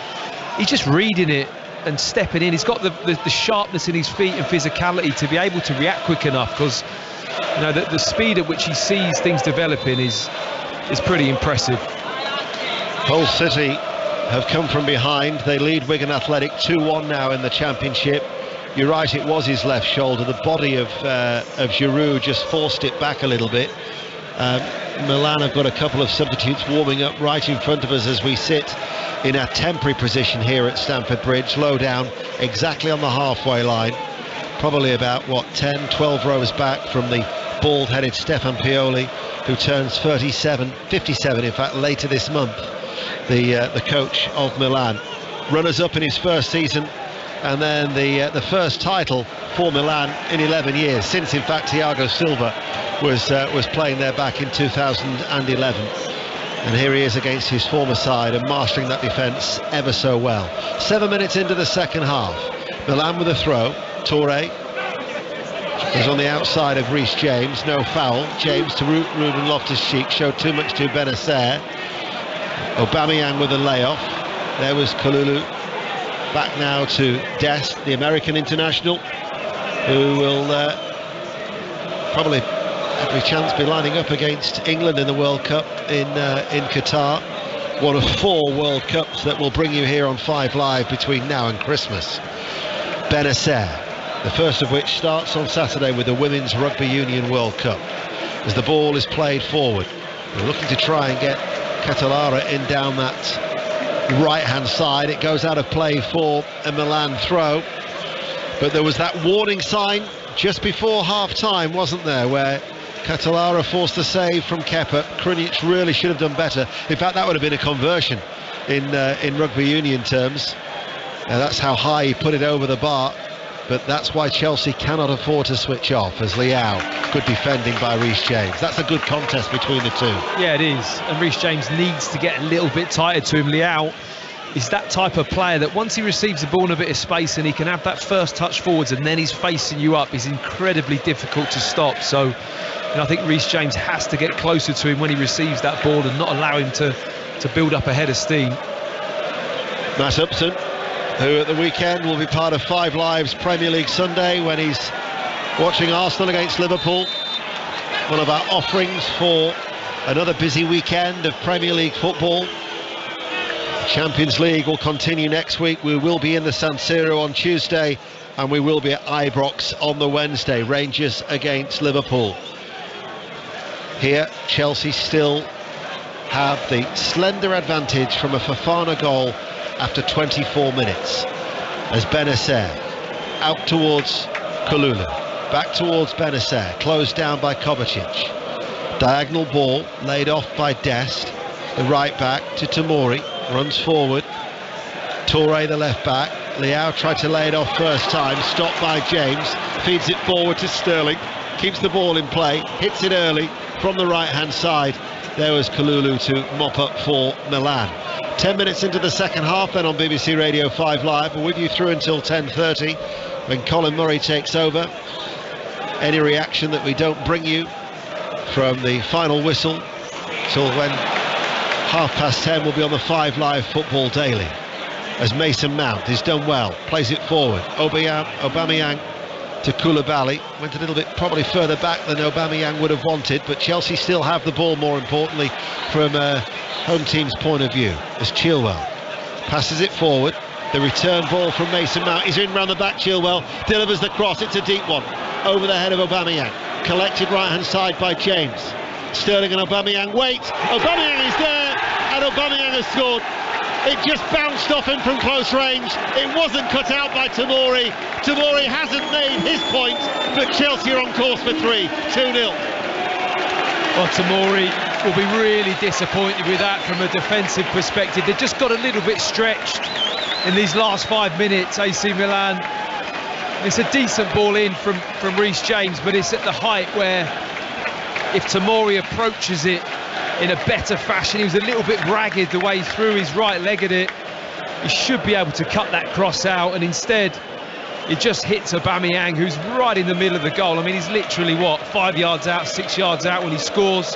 he's just reading it and stepping in. He's got the sharpness in his feet and physicality to be able to react quick enough, because you know the speed at which he sees things developing is pretty impressive. Hull City have come from behind. They lead Wigan Athletic 2-1 now in the Championship. You're right, it was his left shoulder. The body of Giroud just forced it back a little bit. Milan have got a couple of substitutes warming up right in front of us as we sit in our temporary position here at Stamford Bridge, low down, exactly on the halfway line. Probably about, 10, 12 rows back from the bald-headed Stefan Pioli, who turns 57 in fact later this month, the coach of Milan. Runners-up in his first season, and then the first title for Milan in 11 years, since in fact Thiago Silva was playing there back in 2011. And here he is against his former side and marshalling that defence ever so well. 7 minutes into the second half. Milan with a throw. Touré is on the outside of Reece James. No foul. James to Ruben Loftus-Cheek. Showed too much to Benacer. Aubameyang with a layoff. There was Kalulu. Back now to Dest, the American international, who will probably every chance be lining up against England in the World Cup in Qatar. One of 4 World Cups that will bring you here on 5 Live between now and Christmas. Benacer, the first of which starts on Saturday with the Women's Rugby Union World Cup. As the ball is played forward, we're looking to try and get Catalara in down that right-hand side. It goes out of play for a Milan throw, but there was that warning sign just before half-time, wasn't there, where Catalara forced the save from Kepa. Krunic really should have done better. In fact, that would have been a conversion in rugby union terms. That's how high he put it over the bar, but that's why Chelsea cannot afford to switch off, as Leao, good defending by Reece James. That's a good contest between the two. Yeah, it is, and Reece James needs to get a little bit tighter to him. Leao is that type of player that once he receives the ball in a bit of space and he can have that first touch forwards and then he's facing you up, is incredibly difficult to stop. So I think Reece James has to get closer to him when he receives that ball and not allow him to build up a head of steam. Matt Upton, who at the weekend will be part of 5 Live's Premier League Sunday when he's watching Arsenal against Liverpool. One of our offerings for another busy weekend of Premier League football. Champions League will continue next week. We will be in the San Siro on Tuesday, and we will be at Ibrox on the Wednesday. Rangers against Liverpool. Here, Chelsea still have the slender advantage from a Fofana goal after 24 minutes. As Benacer out towards Kalulu, back towards Benacer, closed down by Kovacic. Diagonal ball laid off by Dest, the right back to Tomori, runs forward. Touré, the left back. Leao tried to lay it off first time, stopped by James, feeds it forward to Sterling, keeps the ball in play, hits it early from the right hand side. There was Kalulu to mop up for Milan. 10 minutes into the second half then on BBC Radio 5 Live. We're with you through until 10:30 when Colin Murray takes over. Any reaction that we don't bring you from the final whistle till when 10:30 will be on the 5 Live Football Daily. As Mason Mount is done well, plays it forward. Aubameyang to Koulibaly, went a little bit probably further back than Aubameyang would have wanted, but Chelsea still have the ball, more importantly from a home team's point of view. As Chilwell passes it forward, the return ball from Mason Mount, he's in round the back. Chilwell delivers the cross, it's a deep one over the head of Aubameyang, collected right hand side by James. Sterling and Aubameyang wait, Aubameyang is there, and Aubameyang has scored. It just bounced off him from close range. It wasn't cut out by Tomori. Tomori hasn't made his point, but Chelsea are on course for 3, 2-0. Well, Tomori will be really disappointed with that from a defensive perspective. They've just got a little bit stretched in these last 5 minutes, AC Milan. It's a decent ball in from Reece James, but it's at the height where if Tomori approaches it in a better fashion, he was a little bit ragged the way he threw his right leg at it, he should be able to cut that cross out, and instead it just hits Aubameyang, who's right in the middle of the goal. I mean, he's literally 5 yards out, 6 yards out when he scores.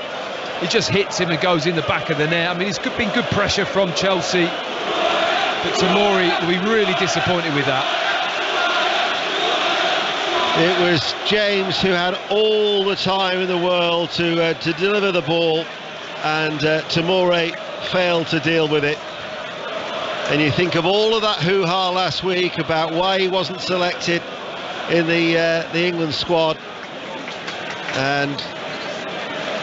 It just hits him and goes in the back of the net. I mean, it's been good pressure from Chelsea, but Tomori will be really disappointed with that. It was James who had all the time in the world to deliver the ball, and Tomori failed to deal with it. And you think of all of that hoo-ha last week about why he wasn't selected in the England squad, and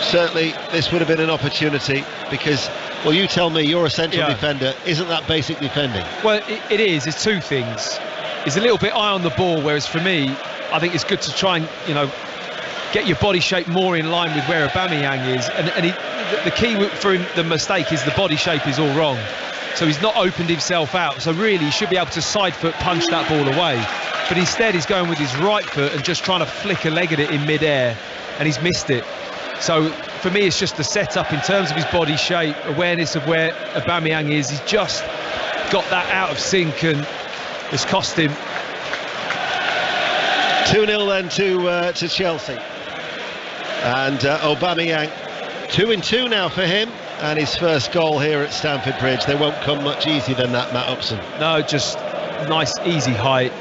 certainly this would have been an opportunity, because, well, you tell me, you're a central defender, isn't that basic defending? Well, it is. It's two things. He's a little bit eye on the ball, whereas for me, I think it's good to try and, get your body shape more in line with where Aubameyang is, and the key for him, the mistake is the body shape is all wrong, so he's not opened himself out, so really he should be able to side foot punch that ball away, but instead he's going with his right foot and just trying to flick a leg at it in mid-air, and he's missed it. So for me it's just the setup in terms of his body shape, awareness of where Aubameyang is. He's just got that out of sync and it's cost him. 2-0 then to Chelsea, and Aubameyang 2-2 now for him, and his first goal here at Stamford Bridge. They won't come much easier than that, Matt Upson. No, just nice easy height,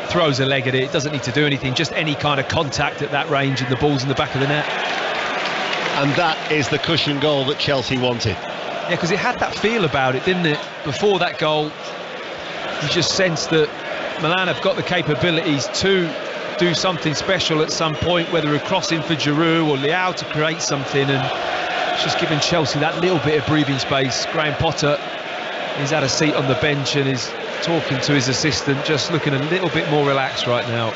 throws a leg at it, doesn't need to do anything, just any kind of contact at that range and the ball's in the back of the net. And that is the cushion goal that Chelsea wanted. Yeah, because it had that feel about it, didn't it? Before that goal, you just sensed that Milan have got the capabilities to do something special at some point, whether a crossing for Giroud or Leao to create something, and it's just giving Chelsea that little bit of breathing space. Graham Potter, he's had a seat on the bench and is talking to his assistant, just looking a little bit more relaxed right now.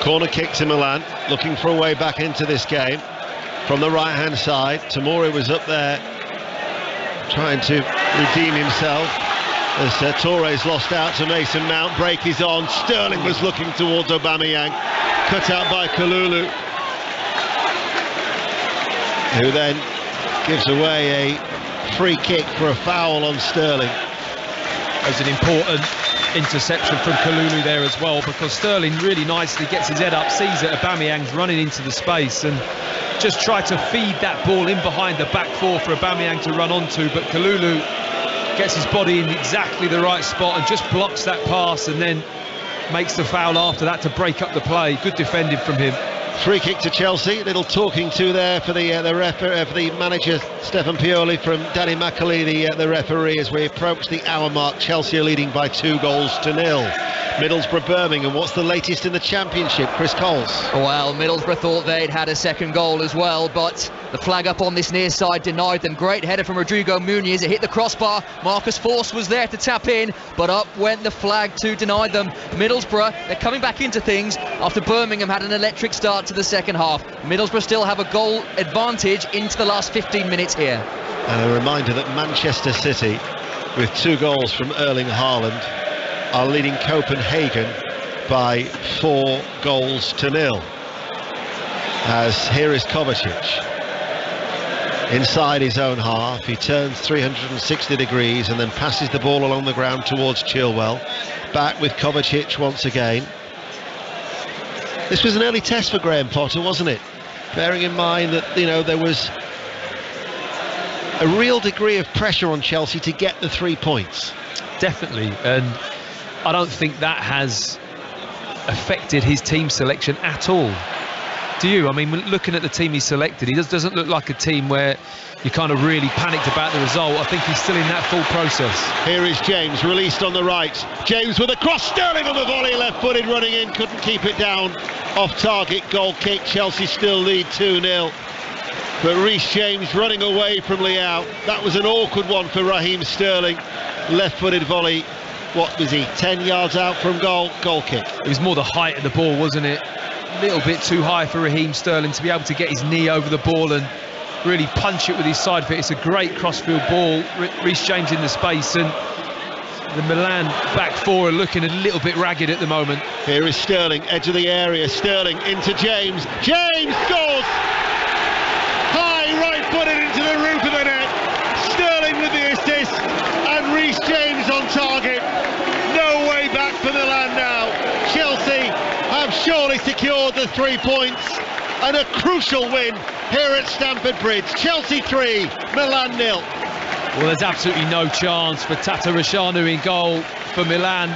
Corner kick to Milan, looking for a way back into this game. From the right-hand side, Tomori was up there trying to redeem himself as Torres lost out to Mason Mount. Break is on. Sterling was looking towards Aubameyang, cut out by Kalulu, who then gives away a free kick for a foul on Sterling. There's an important interception from Kalulu there as well, because Sterling really nicely gets his head up, sees that Aubameyang's running into the space and just try to feed that ball in behind the back four for Aubameyang to run onto, but Kalulu gets his body in exactly the right spot and just blocks that pass and then makes the foul after that to break up the play. Good defending from him. Free kick to Chelsea. Little talking to there for the manager Stefan Pioli from Danny McAlee, the referee, as we approach the hour mark. Chelsea are leading by 2-0. Middlesbrough Birmingham, what's the latest in the Championship? Chris Coles. Well, Middlesbrough thought they'd had a second goal as well, but the flag up on this near side denied them. Great header from Rodrigo Muniz. It hit the crossbar. Marcus Forss was there to tap in, but up went the flag to deny them. Middlesbrough, they're coming back into things after Birmingham had an electric start to the second half. Middlesbrough still have a goal advantage into the last 15 minutes here. And a reminder that Manchester City, with 2 goals from Erling Haaland, are leading Copenhagen by 4-0. As here is Kovacic inside his own half. He turns 360 degrees and then passes the ball along the ground towards Chilwell. Back with Kovacic once again. This was an early test for Graham Potter, wasn't it? Bearing in mind that, you know, there was a real degree of pressure on Chelsea to get the 3 points. Definitely, and I don't think that has affected his team selection at all. Do you? I mean, looking at the team he selected, he doesn't look like a team where you kind of really panicked about the result. I think he's still in that full process. Here is James, released on the right. James with a cross, Sterling on the volley, left-footed, running in, couldn't keep it down. Off-target goal kick, Chelsea still lead 2-0. But Reece James running away from Leao. That was an awkward one for Raheem Sterling. Left-footed volley. What was he, 10 yards out from goal? Goal kick. It was more the height of the ball, wasn't it? A little bit too high for Raheem Sterling to be able to get his knee over the ball and really punch it with his side foot. It's a great crossfield ball. Reece James in the space, and the Milan back four are looking a little bit ragged at the moment. Here is Sterling, edge of the area. Sterling into James. James scores! High right-footed into the roof of the net. Sterling with the assist, and Reece James on target. No way back for Milan now. Chelsea have surely secured the 3 points, and a crucial win here at Stamford Bridge. Chelsea 3, Milan 0. Well, there's absolutely no chance for Tatarusanu in goal for Milan.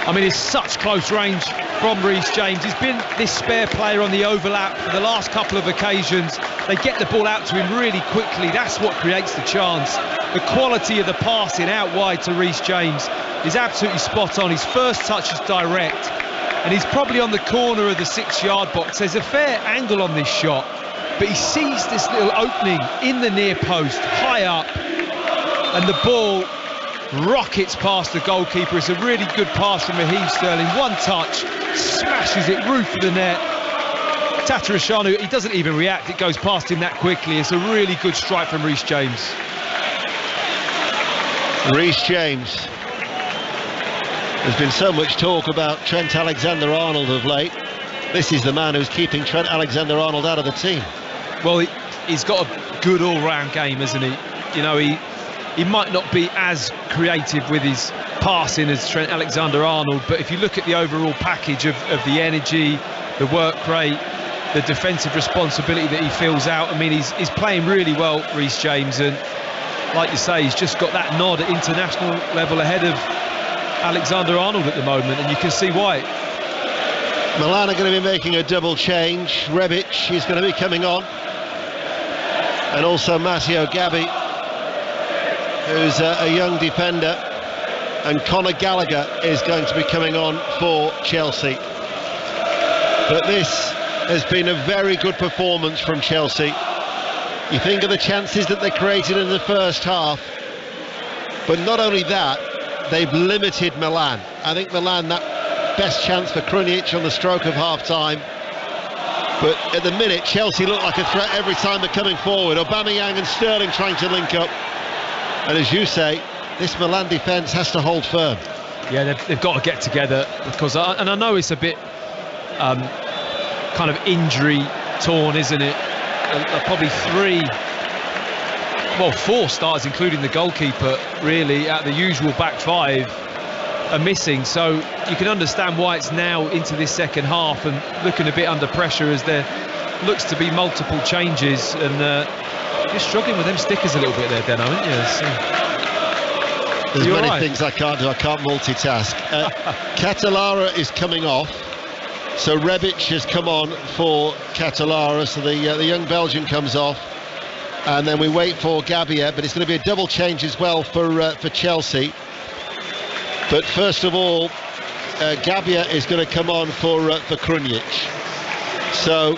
I mean, it's such close range from Reece James. He's been this spare player on the overlap for the last couple of occasions. They get the ball out to him really quickly. That's what creates the chance. The quality of the passing out wide to Reece James is absolutely spot on. His first touch is direct, and he's probably on the corner of the 6-yard box. There's a fair angle on this shot, but he sees this little opening in the near post, high up, and the ball rockets past the goalkeeper. It's a really good pass from Raheem Sterling. One touch, smashes it, roof of the net. Tatarusanu, he doesn't even react. It goes past him that quickly. It's a really good strike from Reece James. Reece James. There's been so much talk about Trent Alexander-Arnold of late. This is the man who's keeping Trent Alexander-Arnold out of the team. Well, he's got a good all-round game, hasn't he? You know, he might not be as creative with his passing as Trent Alexander-Arnold, but if you look at the overall package of the energy, the work rate, the defensive responsibility that he fills out, I mean, he's playing really well, Reece James, and like you say, he's just got that nod at international level ahead of Alexander-Arnold at the moment, and you can see why. Milan are going to be making a double change. Rebic is going to be coming on, and also Matteo Gabby, who's a young defender, and Conor Gallagher is going to be coming on for Chelsea. But this has been a very good performance from Chelsea. You think of the chances that they created in the first half, but not only that, they've limited Milan. I think Milan, that best chance for Krunic on the stroke of half-time. But at the minute, Chelsea look like a threat every time they're coming forward. Aubameyang and Sterling trying to link up. And as you say, this Milan defence has to hold firm. Yeah, they've got to get together, because and I know it's a bit kind of injury torn, isn't it? Probably four starters, including the goalkeeper, really, out of the usual back five, are missing. So you can understand why it's now into this second half and looking a bit under pressure, as there looks to be multiple changes, and you're struggling with them stickers a little bit there, Den, aren't you? There's many things I can't do. I can't multitask. Catalara is coming off, so Rebic has come on for Catalara, so the young Belgian comes off, and then we wait for Gabbia, but it's going to be a double change as well for Chelsea. But first of all, Gabbia is going to come on for Krunic. So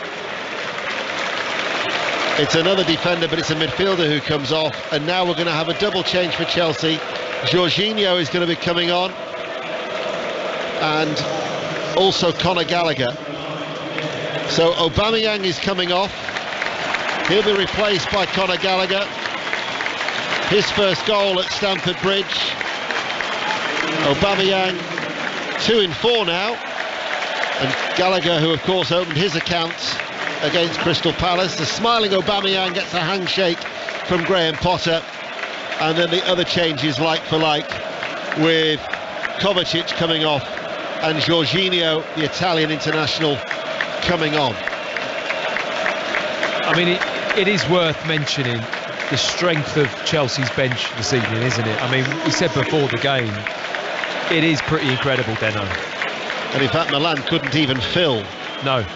it's another defender, but it's a midfielder who comes off, and now we're going to have a double change for Chelsea. Jorginho is going to be coming on, and also Conor Gallagher. So Aubameyang is coming off. He'll be replaced by Conor Gallagher. His first goal at Stamford Bridge. Aubameyang 2 in 4 now, and Gallagher, who of course opened his accounts against Crystal Palace. The smiling Aubameyang gets a handshake from Graham Potter, and then the other changes like for like, with Kovacic coming off and Jorginho, the Italian international, coming on. I mean, it is worth mentioning the strength of Chelsea's bench this evening, isn't it? I mean, we said before the game, it is pretty incredible, Deno. And in fact, Milan couldn't even fill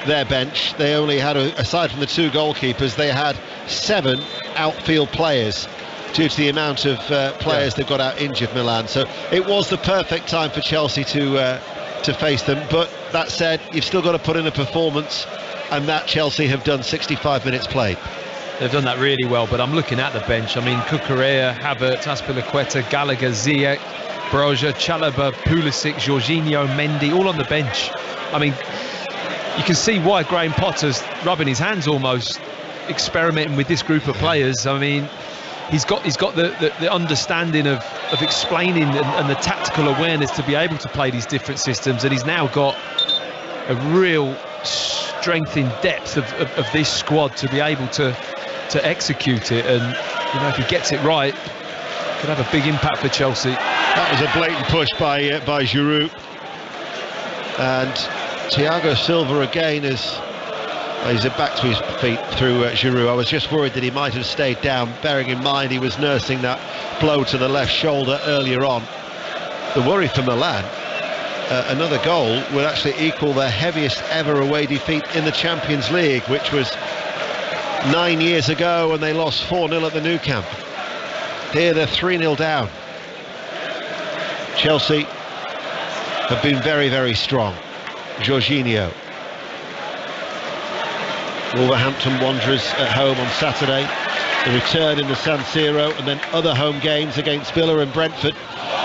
their bench. They only had, aside from the 2 goalkeepers, they had 7 outfield players due to the amount of players they've got out injured, Milan. So it was the perfect time for Chelsea to face them. But that said, you've still got to put in a performance, and that Chelsea have done 65 minutes played. They've done that really well, but I'm looking at the bench. I mean, Cucurella, Havertz, Azpilicueta, Gallagher, Ziyech, Broja, Chalobah, Pulisic, Jorginho, Mendy, all on the bench. I mean, you can see why Graham Potter's rubbing his hands almost, experimenting with this group of players. I mean, he's got the understanding of explaining and the tactical awareness to be able to play these different systems, and he's now got a real strength in depth of this squad to be able to execute it. And you know, if he gets it right, could have a big impact for Chelsea. That was a blatant push by Giroud, and Thiago Silva again is he's back to his feet through Giroud. I was just worried that he might have stayed down, bearing in mind he was nursing that blow to the left shoulder earlier on. The worry for Milan, another goal would actually equal their heaviest ever away defeat in the Champions League, which was 9 years ago when they lost 4-0 at the Nou Camp. Here they're 3-0 down. Chelsea have been very, very strong. Jorginho. Wolverhampton Wanderers at home on Saturday. The return in the San Siro, and then other home games against Villa and Brentford.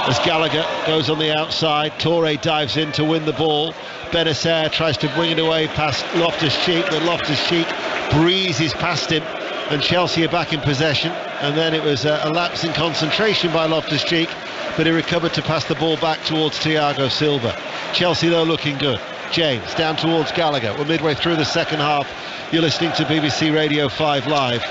as Gallagher goes on the outside. Touré dives in to win the ball. Benacer tries to bring it away past Loftus-Cheek, but Loftus-Cheek breezes past him, and Chelsea are back in possession. And then it was a lapse in concentration by Loftus-Cheek, but he recovered to pass the ball back towards Thiago Silva. Chelsea, though, looking good. James down towards Gallagher. We're midway through the second half. You're listening to BBC Radio 5 Live.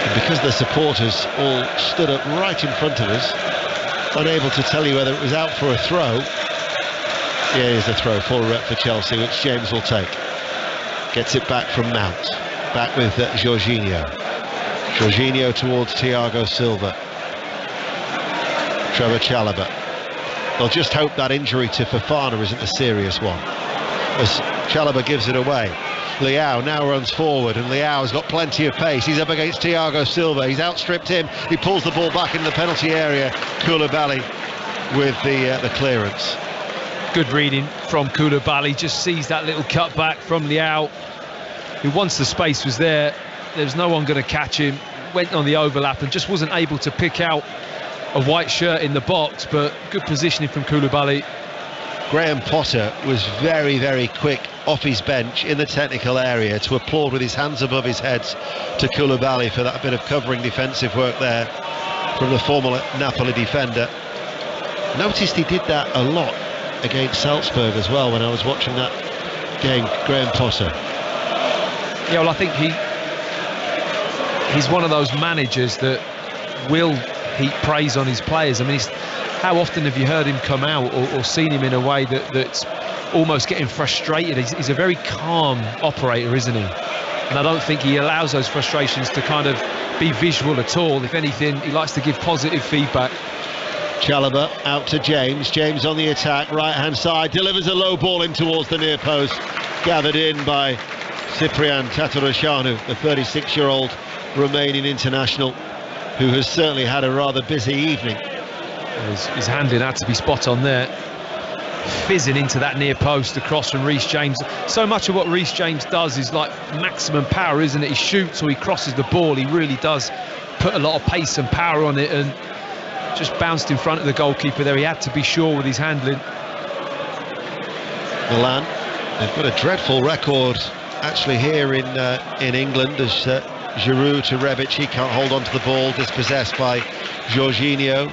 And because the supporters all stood up right in front of us, unable to tell you whether it was out for a throw. Yeah, here's the throw, full rep for Chelsea, which James will take. Gets it back from Mount. Back with Jorginho. Jorginho towards Thiago Silva. Trevor Chalobah. They'll just hope that injury to Fofana isn't a serious one, as Chalobah gives it away. Leao now runs forward, and Leao's got plenty of pace. He's up against Thiago Silva. He's outstripped him. He pulls the ball back into the penalty area. Koulibaly with the clearance. Good reading from Koulibaly. Just sees that little cut back from Leao, who, once the space was there was no one going to catch him. Went on the overlap and just wasn't able to pick out a white shirt in the box, but good positioning from Koulibaly. Graham Potter was very, very quick off his bench in the technical area to applaud with his hands above his head to Koulibaly for that bit of covering defensive work there from the former Napoli defender. Noticed he did that a lot against Salzburg as well when I was watching that game, Graham Potter. Yeah, well, I think he's one of those managers that will heap praise on his players. I mean, how often have you heard him come out or seen him in a way that's almost getting frustrated? He's a very calm operator, isn't he? And I don't think he allows those frustrations to kind of be visual at all. If anything, he likes to give positive feedback. Chalobah out to James. James on the attack, right-hand side, delivers a low ball in towards the near post. Gathered in by Cyprian Tatarusanu, the 36-year-old Romanian international, who has certainly had a rather busy evening. His handling had to be spot on there. Fizzing into that near post across from Reece James. So much of what Reece James does is like maximum power, isn't it? He shoots or he crosses the ball. He really does put a lot of pace and power on it, and just bounced in front of the goalkeeper there. He had to be sure with his handling. Milan, they've got a dreadful record actually here in England, as Giroud to Rebic, he can't hold on to the ball, dispossessed by Jorginho.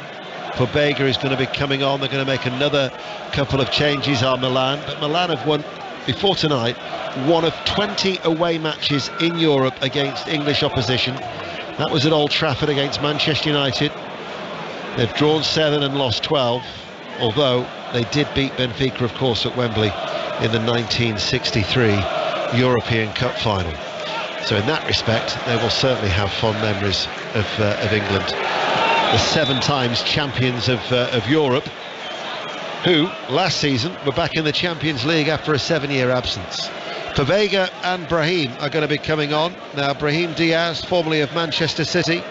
Pobega is going to be coming on. They're going to make another couple of changes on Milan, but Milan have won before tonight one of 20 away matches in Europe against English opposition. That was at Old Trafford against Manchester United. They've drawn 7 and lost 12, although they did beat Benfica, of course, at Wembley in the 1963 European Cup final. So in that respect, they will certainly have fond memories of England, the 7 times champions of Europe, who last season were back in the Champions League after a 7-year absence. Pobega and Brahim are going to be coming on. Now, Brahim Diaz, formerly of Manchester City,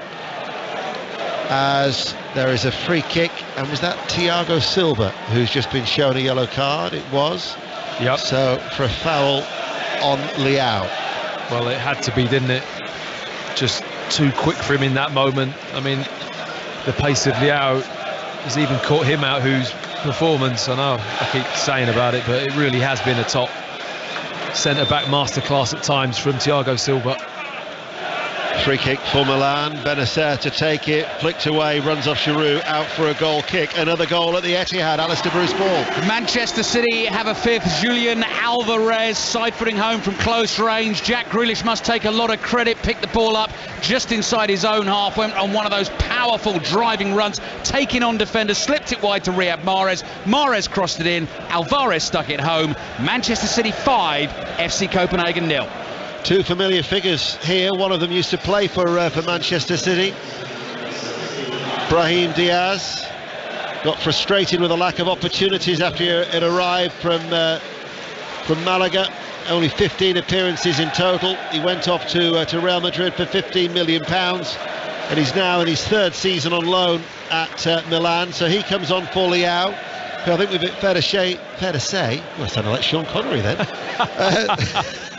as there is a free kick, and was that Thiago Silva who's just been shown a yellow card? It was. Yep. So for a foul on Leao. Well, it had to be, didn't it? Just too quick for him in that moment. I mean, the pace of Leao has even caught him out, whose performance, I know I keep saying about it, but it really has been a top centre-back masterclass at times from Thiago Silva. Free kick for Milan. Benacer to take it, flicked away, runs off Giroud, out for a goal kick. Another goal at the Etihad. Alistair Bruce Ball. Manchester City have a fifth. Julian Alvarez side-footing home from close range. Jack Grealish must take a lot of credit. Picked the ball up just inside his own half. Went on one of those powerful driving runs, taking on defenders, slipped it wide to Riyad Mahrez. Mahrez crossed it in. Alvarez stuck it home. Manchester City 5, FC Copenhagen 0. 2 familiar figures here. One of them used to play for Manchester City. Brahim Diaz got frustrated with a lack of opportunities after it arrived from Malaga. Only 15 appearances in total. He went off to Real Madrid for £15 million, and he's now in his 3rd season on loan at Milan. So he comes on for Leao, who I think we've fair to say, well, I sounded like Sean Connery then.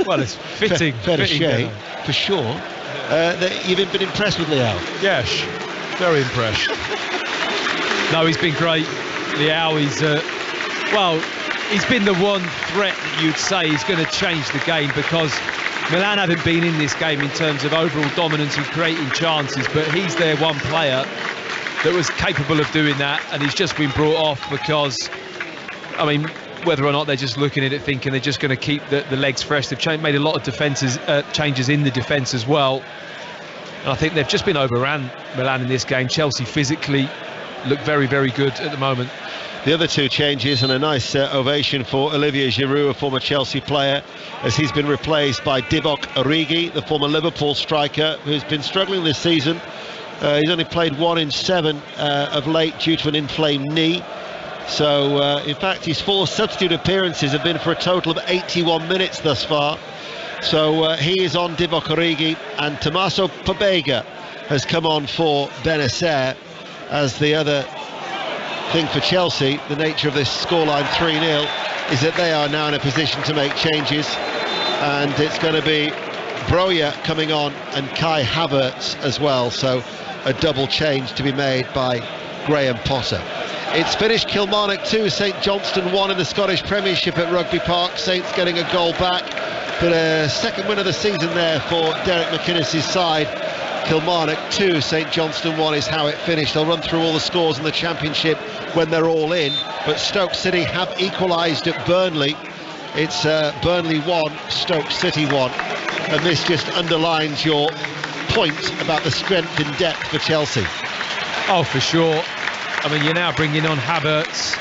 Well, it's fitting. Fair to say, for sure. That you've been impressed with Leao. Yes. Very impressed. No, he's been great. Leao, he's been the one threat that you'd say is going to change the game, because Milan haven't been in this game in terms of overall dominance and creating chances, but he's their one player that was capable of doing that, and he's just been brought off because, I mean, whether or not they're just looking at it thinking they're just going to keep the legs fresh. They've made a lot of changes in the defence as well. And I think they've just been overran, Milan, in this game. Chelsea physically look very, very good at the moment. The other two changes, and a nice ovation for Olivier Giroud, a former Chelsea player, as he's been replaced by Divock Origi, the former Liverpool striker, who's been struggling this season. He's only played 1 in 7 of late due to an inflamed knee. So, in fact, his 4 substitute appearances have been for a total of 81 minutes thus far. So he is on Divock Origi, and Tommaso Pobega has come on for Benacer. As the other thing for Chelsea, the nature of this scoreline 3-0, is that they are now in a position to make changes, and it's going to be Broja coming on and Kai Havertz as well. So a double change to be made by Graham Potter. It's finished. Kilmarnock 2, St Johnstone 1 in the Scottish Premiership at Rugby Park. Saints getting a goal back, but a second win of the season there for Derek McInnes' side. Kilmarnock 2, St Johnstone 1 is how it finished. I'll run through all the scores in the Championship when they're all in, but Stoke City have equalised at Burnley. It's Burnley 1, Stoke City 1, and this just underlines your point about the strength and depth for Chelsea. Oh, for sure. I mean, you're now bringing on Havertz,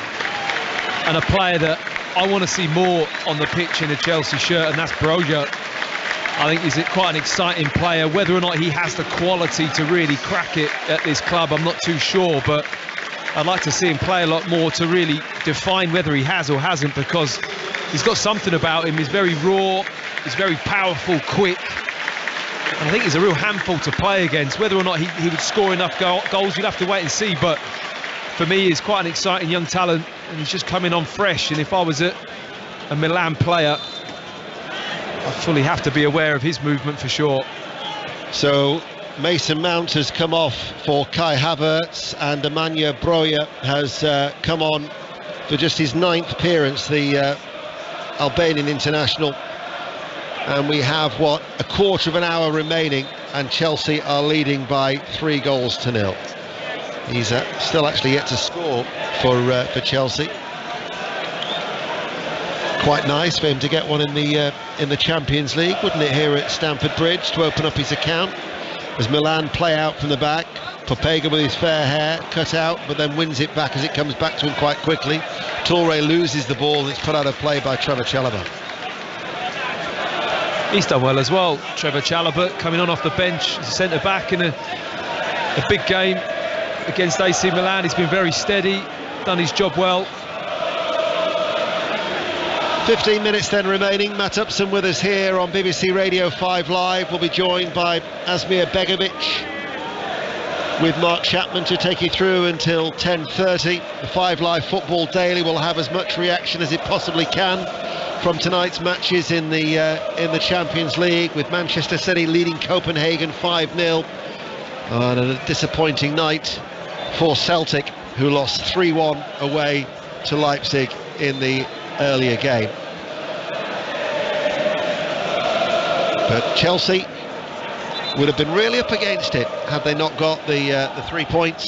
and a player that I want to see more on the pitch in a Chelsea shirt, and that's Broja. I think he's quite an exciting player. Whether or not he has the quality to really crack it at this club, I'm not too sure, but I'd like to see him play a lot more to really define whether he has or hasn't, because he's got something about him. He's very raw, he's very powerful, quick, and I think he's a real handful to play against. Whether or not he would score enough goals, you'd have to wait and see, but for me, he's quite an exciting young talent, and he's just coming on fresh. And if I was a Milan player, I fully have to be aware of his movement for sure. So Mason Mount has come off for Kai Havertz, and Nemanja Broja has come on for just his 9th appearance, the Albanian international. And we have, a quarter of an hour remaining, and Chelsea are leading by 3-0. He's still actually yet to score for Chelsea. Quite nice for him to get one in the Champions League, wouldn't it, here at Stamford Bridge, to open up his account. As Milan play out from the back, Pobega with his fair hair cut out, but then wins it back as it comes back to him quite quickly. Toure loses the ball, and it's put out of play by Trevor Chalobah. He's done well as well, Trevor Chalobah, coming on off the bench as a centre-back in a big game against AC Milan. He's been very steady, done his job well. 15 minutes then remaining. Matt Upson with us here on BBC Radio 5 Live. We'll be joined by Asmir Begovic with Mark Chapman to take you through until 10:30. The 5 Live Football Daily will have as much reaction as it possibly can from tonight's matches in the Champions League, with Manchester City leading Copenhagen 5-0, and a disappointing night for Celtic, who lost 3-1 away to Leipzig in the earlier game. But Chelsea would have been really up against it had they not got the 3 points.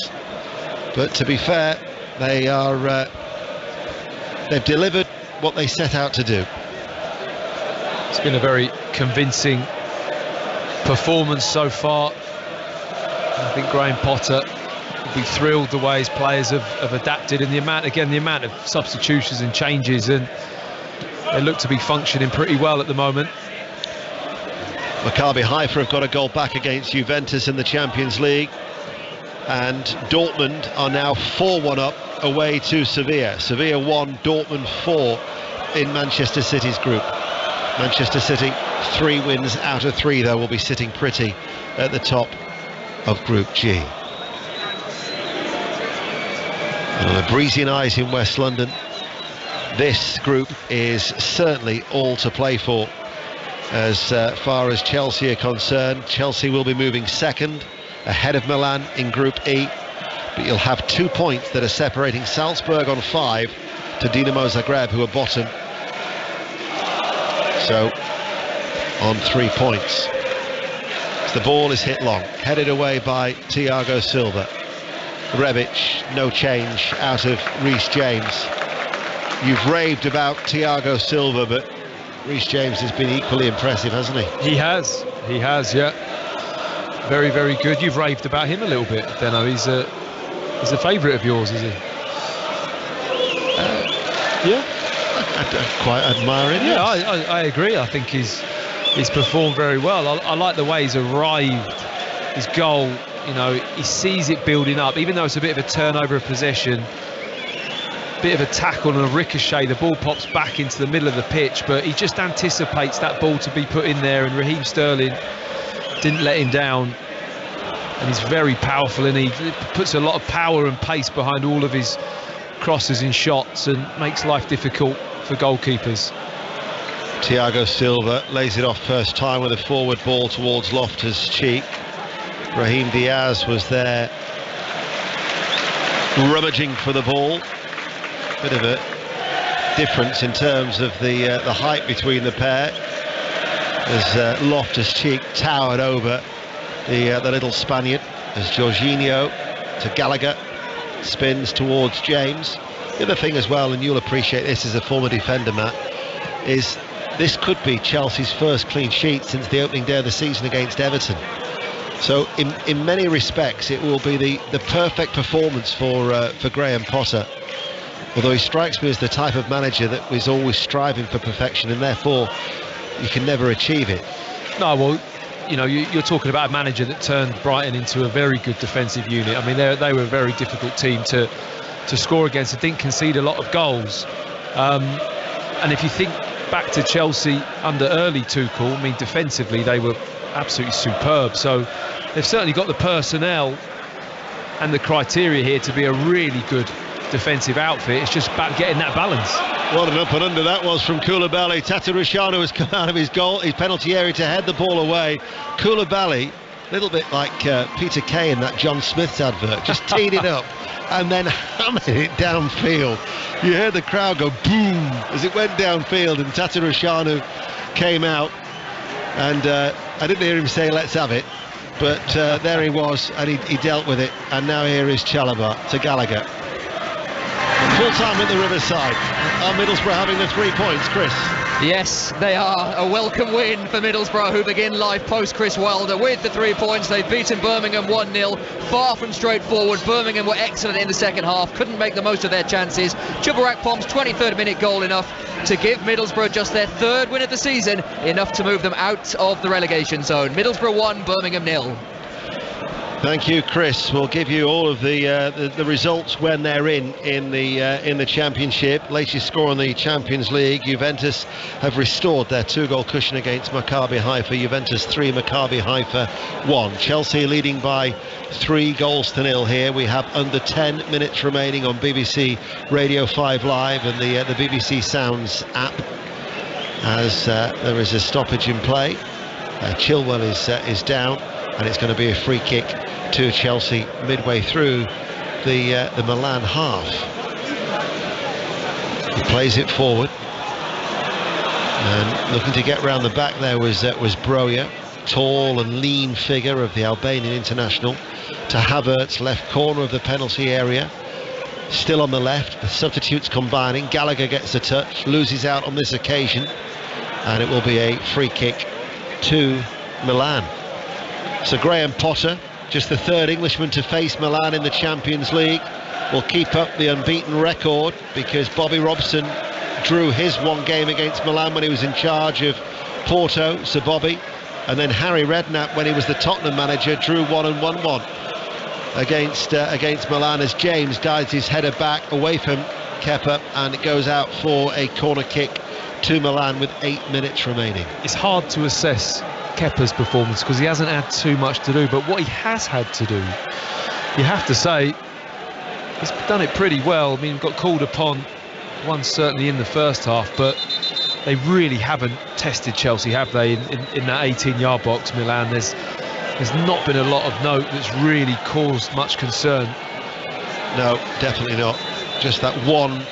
But to be fair, they've delivered what they set out to do. It's been a very convincing performance so far. I think Graham Potter will be thrilled the way his players have adapted, and the amount of substitutions and changes, and they look to be functioning pretty well at the moment. Maccabi Haifa have got a goal back against Juventus in the Champions League, and Dortmund are now 4-1 up away to Sevilla. Sevilla 1, Dortmund 4 in Manchester City's group. Manchester City 3 wins out of 3, though, will be sitting pretty at the top of Group G. A breezy night in West London. This group is certainly all to play for as far as Chelsea are concerned. Chelsea will be moving second ahead of Milan in Group E, but you'll have 2 points that are separating Salzburg on 5 to Dinamo Zagreb, who are bottom. So on 3 points. The ball is hit long, headed away by Thiago Silva. Rebic, no change out of Reece James. You've raved about Thiago Silva, but Reece James has been equally impressive, hasn't he? He has, yeah. Very, very good. You've raved about him a little bit, Deno. He's a favourite of yours, is he? Yeah, I quite admire him. Yeah, yes. I agree. I think he's performed very well. I like the way he's arrived. His goal, you know, he sees it building up, even though it's a bit of a turnover of possession, bit of a tackle and a ricochet, the ball pops back into the middle of the pitch, but he just anticipates that ball to be put in there, and Raheem Sterling didn't let him down. And he's very powerful, and he puts a lot of power and pace behind all of his crosses and shots, and makes life difficult for goalkeepers. Thiago Silva lays it off first time with a forward ball towards Loftus-Cheek. Raheem Diaz was there rummaging for the ball. Bit of a difference in terms of the height between the pair, as Loftus-Cheek towered over the little Spaniard, as Jorginho to Gallagher spins towards James. The other thing as well, and you'll appreciate this as a former defender, Matt, is this could be Chelsea's first clean sheet since the opening day of the season against Everton. So in many respects it will be the perfect performance for Graham Potter, although he strikes me as the type of manager that is always striving for perfection, and therefore you can never achieve it. No, well, you know, you're talking about a manager that turned Brighton into a very good defensive unit. I mean, they were a very difficult team to score against. They didn't concede a lot of goals. And if you think back to Chelsea under early Tuchel, I mean, defensively they were absolutely superb. So they've certainly got the personnel and the criteria here to be a really good defensive outfit. It's just about getting that balance. What an up and under that was from Koulibaly. Tatarusanu has come out of his penalty area to head the ball away. Koulibaly, a little bit like Peter Kay in that John Smith's advert, just teed it up and then hammered it downfield. You heard the crowd go boom as it went downfield, and Tatarusanu came out, and I didn't hear him say let's have it, but there he was, and he dealt with it. And now here is Chalobah to Gallagher. Full time at the Riverside. Are Middlesbrough having the 3 points, Chris? Yes, they are. A welcome win for Middlesbrough, who begin live post Chris Wilder with the 3 points. They've beaten Birmingham 1-0. Far from straightforward. Birmingham were excellent in the second half, couldn't make the most of their chances. Chuba Akpom's 23rd minute goal enough to give Middlesbrough just their 3rd win of the season, enough to move them out of the relegation zone. Middlesbrough 1, Birmingham 0. Thank you, Chris. We'll give you all of the results when they're in the Championship. Latest score in the Champions League: Juventus have restored their 2-goal cushion against Maccabi Haifa. Juventus 3, Maccabi Haifa 1. Chelsea leading by 3-0 here. We have under 10 minutes remaining on BBC Radio 5 Live and the BBC Sounds app, as there is a stoppage in play. Chilwell is down, and it's going to be a free kick to Chelsea midway through the Milan half. He plays it forward, and looking to get round the back there was Broja, tall and lean figure of the Albanian international, to Havertz, left corner of the penalty area. Still on the left, the substitutes combining. Gallagher gets a touch, loses out on this occasion, and it will be a free kick to Milan. So Graham Potter, just the 3rd Englishman to face Milan in the Champions League, will keep up the unbeaten record, because Bobby Robson drew his one game against Milan when he was in charge of Porto, Sir Bobby, and then Harry Redknapp, when he was the Tottenham manager, drew 1-1 against Milan, as James guides his header back away from Kepa, and it goes out for a corner kick to Milan with 8 minutes remaining. It's hard to assess Kepa's performance because he hasn't had too much to do, but what he has had to do, you have to say, he's done it pretty well. I mean, got called upon once certainly in the first half, but they really haven't tested Chelsea, have they, in that 18-yard box, Milan. there's not been a lot of note that's really caused much concern. No, definitely not. Just that one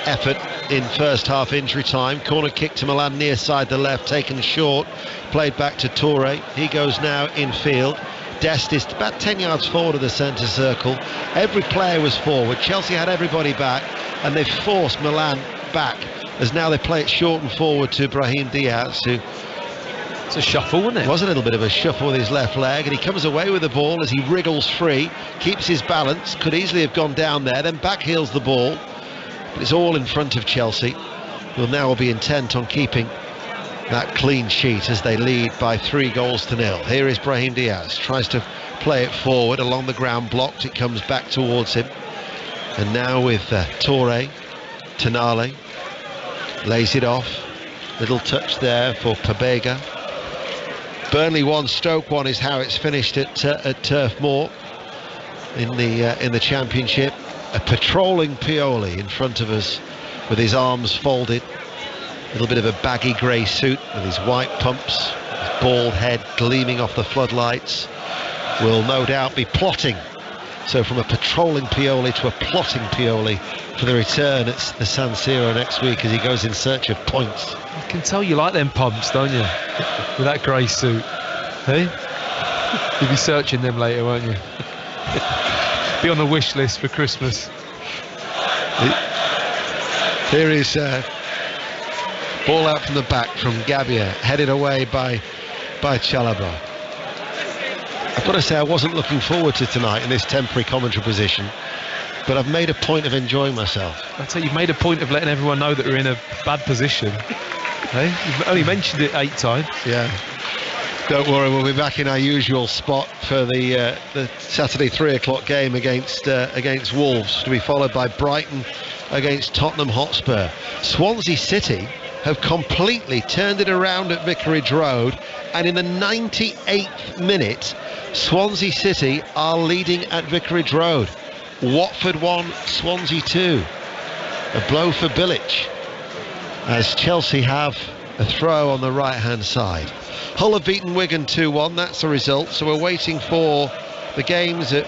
effort in first half injury time. Corner kick to Milan near side the left, taken short, played back to Toure. He goes now infield. Dest is about 10 yards forward of the centre circle. Every player was forward. Chelsea had everybody back, and they've forced Milan back, as now they play it short and forward to Brahim Diaz, who... It's a shuffle, wasn't it? It was a little bit of a shuffle with his left leg, and he comes away with the ball as he wriggles free, keeps his balance, could easily have gone down there, then back heels the ball. But it's all in front of Chelsea. Will now be intent on keeping that clean sheet as they lead by 3-0. Here is Brahim Diaz, tries to play it forward along the ground, blocked, it comes back towards him. And now with Toure, Tonali, lays it off. Little touch there for Pobega. Burnley 1, Stoke 1 is how it's finished at Turf Moor in the Championship. A patrolling Pioli in front of us with his arms folded. A little bit of a baggy grey suit with his white pumps, his bald head gleaming off the floodlights. Will no doubt be plotting. So from a patrolling Pioli to a plotting Pioli for the return at the San Siro next week as he goes in search of points. I can tell you like them pumps, don't you? With that grey suit. Hey? You'll be searching them later, won't you? Be on the wish list for Christmas. Here is ball out from the back from Gabbia, headed away by Chalobah. I've got to say, I wasn't looking forward to tonight in this temporary commentary position, but I've made a point of enjoying myself. I'd say you've made a point of letting everyone know that we're in a bad position. Hey? You've only mentioned it 8 times. Yeah. Don't worry, we'll be back in our usual spot for the Saturday 3 o'clock game against Wolves, to be followed by Brighton against Tottenham Hotspur. Swansea City have completely turned it around at Vicarage Road, and in the 98th minute, Swansea City are leading at Vicarage Road. Watford 1, Swansea 2. A blow for Bilic, as Chelsea have a throw on the right-hand side. Hull have beaten Wigan 2-1, that's the result. So we're waiting for the games at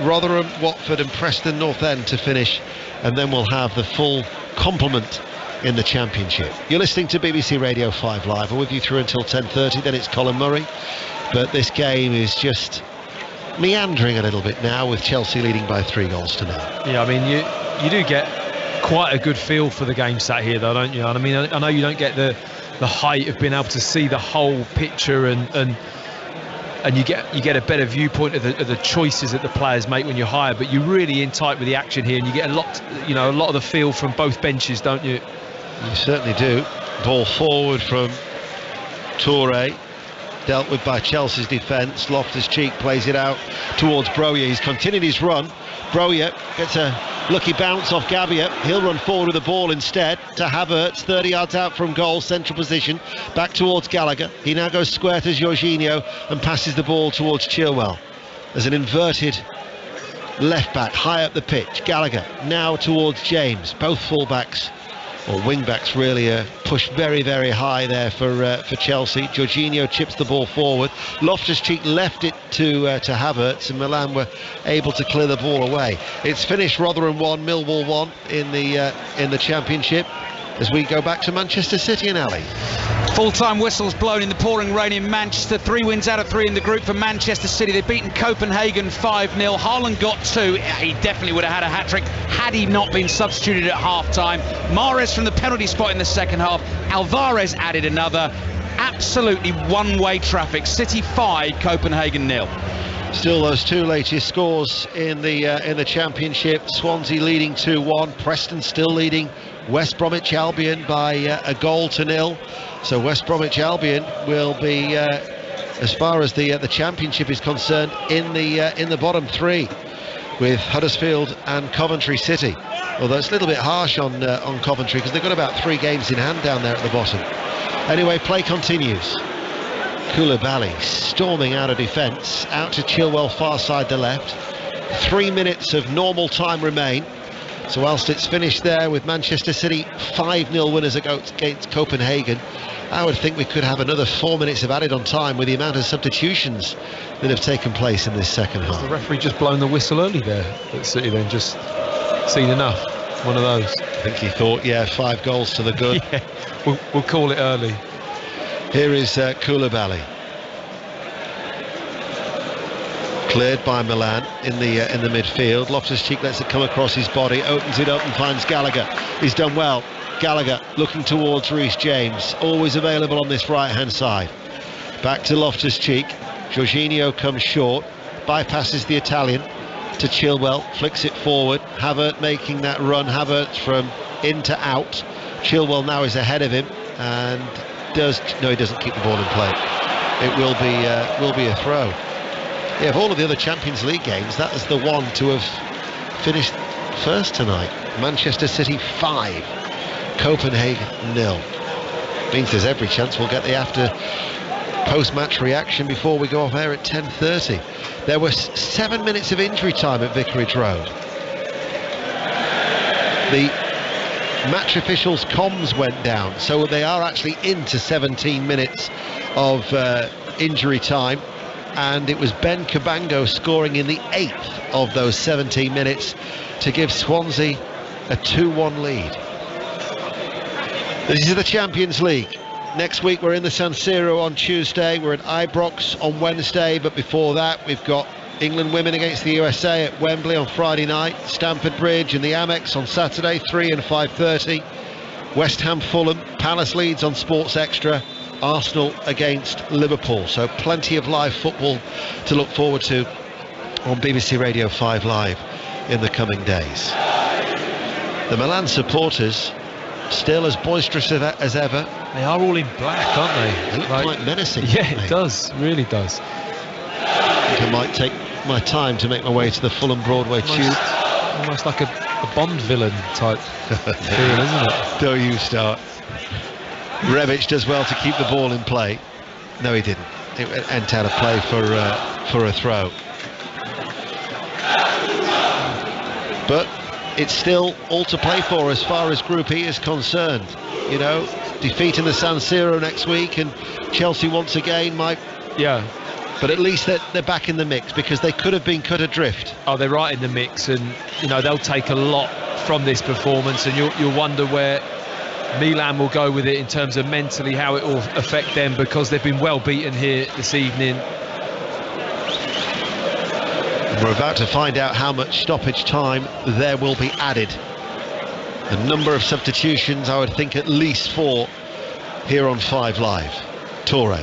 Rotherham, Watford and Preston North End to finish, and then we'll have the full complement in the Championship. You're listening to BBC Radio 5 Live. We're with you through until 10:30, then it's Colin Murray. But this game is just meandering a little bit now, with Chelsea leading by 3-0. Yeah, I mean, you do get quite a good feel for the game sat here, though, don't you? I mean, I know you don't get the height of being able to see the whole picture, and you get a better viewpoint of the choices that the players make when you're higher, but you're really in tight with the action here, and you get a lot of the feel from both benches, don't you? You certainly do. Ball forward from Toure, dealt with by Chelsea's defence. Loftus-Cheek plays it out towards Broja. He's continued his run. Broja gets a lucky bounce off Gabbia. He'll run forward with the ball instead to Havertz, 30 yards out from goal, central position, back towards Gallagher. He now goes square to Jorginho and passes the ball towards Chilwell. There's an inverted left back high up the pitch. Gallagher now towards James. Both full-backs, or wing-backs really, are pushed very, very high there for Chelsea. Jorginho chips the ball forward. Loftus-Cheek left it to Havertz, and Milan were able to clear the ball away. It's finished Rotherham 1, Millwall 1 in the Championship, as we go back to Manchester City and Ali. Full-time whistles blown in the pouring rain in Manchester. 3 wins out of 3 in the group for Manchester City. They've beaten Copenhagen 5-0. Haaland got 2. He definitely would have had a hat-trick had he not been substituted at half-time. Mahrez from the penalty spot in the second half. Alvarez added another. Absolutely one-way traffic. City 5, Copenhagen 0. Still those 2 latest scores in the Championship. Swansea leading 2-1. Preston still leading West Bromwich Albion by 1-0. So West Bromwich Albion will be, as far as the Championship is concerned, in the bottom 3, with Huddersfield and Coventry City. Although it's a little bit harsh on Coventry, because they've got about 3 games in hand down there at the bottom. Anyway, play continues. Koulibaly storming out of defence, out to Chilwell, far side the left. 3 minutes of normal time remain. So whilst it's finished there with Manchester City 5-0 winners against Copenhagen, I would think we could have another 4 minutes of added on time with the amount of substitutions that have taken place in this second half. The referee just blown the whistle early there at City then, just seen enough. One of those. I think he thought, 5 goals to the good. Yeah, we'll call it early. Here is Koulibaly. Cleared by Milan in the midfield. Loftus-Cheek lets it come across his body, opens it up and finds Gallagher. He's done well. Gallagher looking towards Reece James, always available on this right hand side. Back to Loftus-Cheek. Jorginho comes short, bypasses the Italian to Chilwell, flicks it forward. Havertz making that run. Havertz from in to out. Chilwell now is ahead of him and he doesn't keep the ball in play. It will be a throw. Yeah, of all of the other Champions League games, that is the one to have finished first tonight. Manchester City 5, Copenhagen 0. Means there's every chance we'll get the after post-match reaction before we go off air at 10:30. There was 7 minutes of injury time at Vicarage Road. The match officials' comms went down, so they are actually into 17 minutes of injury time. And it was Ben Cabango scoring in the 8th of those 17 minutes to give Swansea a 2-1 lead. This is the Champions League. Next week we're in the San Siro on Tuesday, we're at Ibrox on Wednesday, but before that we've got England women against the USA at Wembley on Friday night, Stamford Bridge and the Amex on Saturday, 3 and 5:30, West Ham Fulham, Palace Leeds on Sports Extra, Arsenal against Liverpool. So plenty of live football to look forward to on BBC Radio 5 Live in the coming days. The Milan supporters still as boisterous as ever. They are all in black, aren't they? They look quite menacing. Yeah, it does, really does. I think I might take my time to make my way to the Fulham Broadway tube. Almost like a Bond villain type feel, isn't it? Don't you start. Rebic does well to keep the ball in play. No, he didn't. It went out of play for a throw. But it's still all to play for as far as Group E is concerned. You know, defeat in the San Siro next week, and Chelsea once again might. Yeah. But at least they're back in the mix, because they could have been cut adrift. Oh, they're right in the mix, and they'll take a lot from this performance, and you'll wonder where Milan will go with it in terms of mentally how it will affect them, because they've been well beaten here this evening. We're about to find out how much stoppage time there will be added. The number of substitutions, I would think at least 4 here on 5 Live. Toure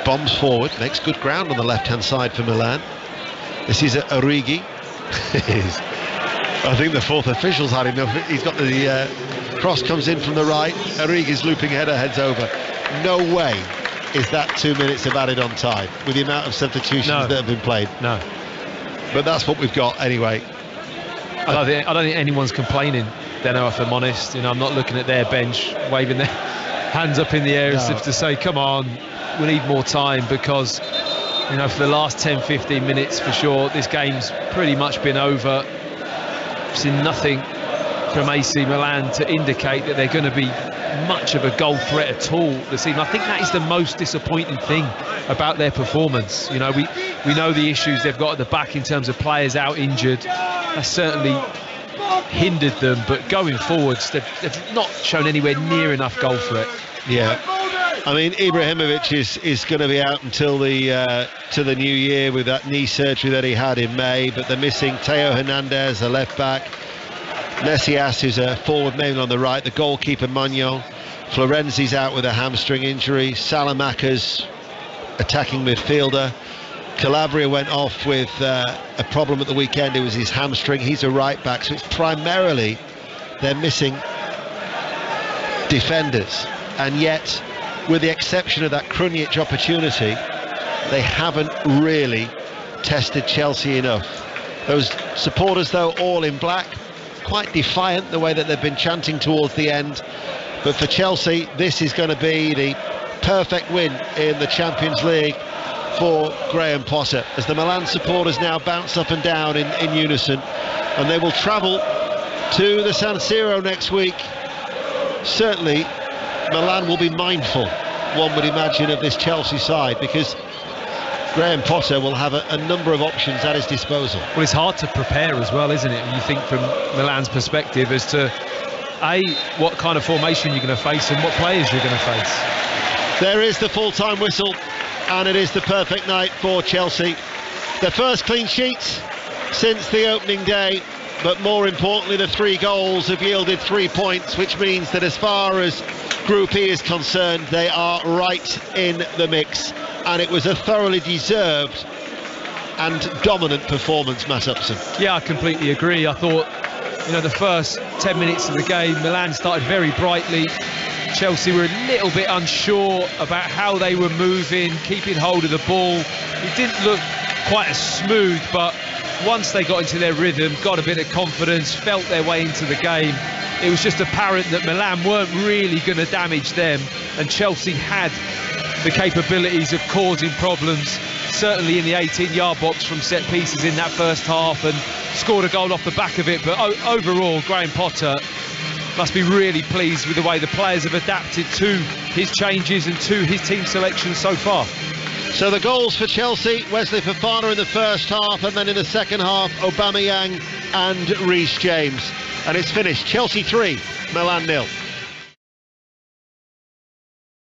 bombs forward, makes good ground on the left hand side for Milan. This is Origi. I think the fourth official's had enough. He's got the cross comes in from the right. Origi's looping header heads over. No way is that 2 minutes of added on time with the amount of substitutions that have been played. No. But that's what we've got anyway. I don't think anyone's complaining, Deno, if I'm honest. I'm not looking at their bench waving their hands up in the air as if to say, come on, we need more time, because for the last 10-15 minutes for sure this game's pretty much been over. I've seen nothing from AC Milan to indicate that they're going to be much of a goal threat at all this evening. I think that is the most disappointing thing about their performance. We know the issues they've got at the back in terms of players out injured. That's certainly hindered them, but going forwards they've not shown anywhere near enough goal threat. Yeah, I mean, Ibrahimovic is going to be out until to the new year with that knee surgery that he had in May, but they're missing Theo Hernandez, a left back, Messias, who's a forward mainly on the right, the goalkeeper Magnon, Florenzi's out with a hamstring injury, Salamaca's attacking midfielder, Calabria went off with a problem at the weekend. It was his hamstring. He's a right back, so it's primarily they're missing defenders, and yet with the exception of that Krunic opportunity, they haven't really tested Chelsea enough. Those supporters, though, all in black, quite defiant the way that they've been chanting towards the end. But for Chelsea, this is going to be the perfect win in the Champions League for Graham Potter, as the Milan supporters now bounce up and down in unison, and they will travel to the San Siro next week, certainly Milan will be mindful, one would imagine, of this Chelsea side, because Graham Potter will have a number of options at his disposal. Well, it's hard to prepare as well, isn't it? When you think from Milan's perspective as to what kind of formation you're going to face and what players you're going to face. There is the full-time whistle, and it is the perfect night for Chelsea. Their first clean sheet since the opening day, but more importantly, the 3 goals have yielded 3 points, which means that as far as Group E is concerned, they are right in the mix. And it was a thoroughly deserved and dominant performance, Matt Upson. Yeah, I completely agree. I thought, the first 10 minutes of the game, Milan started very brightly. Chelsea were a little bit unsure about how they were moving, keeping hold of the ball. It didn't look quite as smooth, but once they got into their rhythm, got a bit of confidence, felt their way into the game, it was just apparent that Milan weren't really going to damage them, and Chelsea had the capabilities of causing problems, certainly in the 18-yard box from set pieces in that first half, and scored a goal off the back of it. But overall, Graham Potter must be really pleased with the way the players have adapted to his changes and to his team selection so far. So the goals for Chelsea, Wesley Fofana in the first half, and then in the second half, Aubameyang and Reece James. And it's finished. Chelsea 3, Milan 0.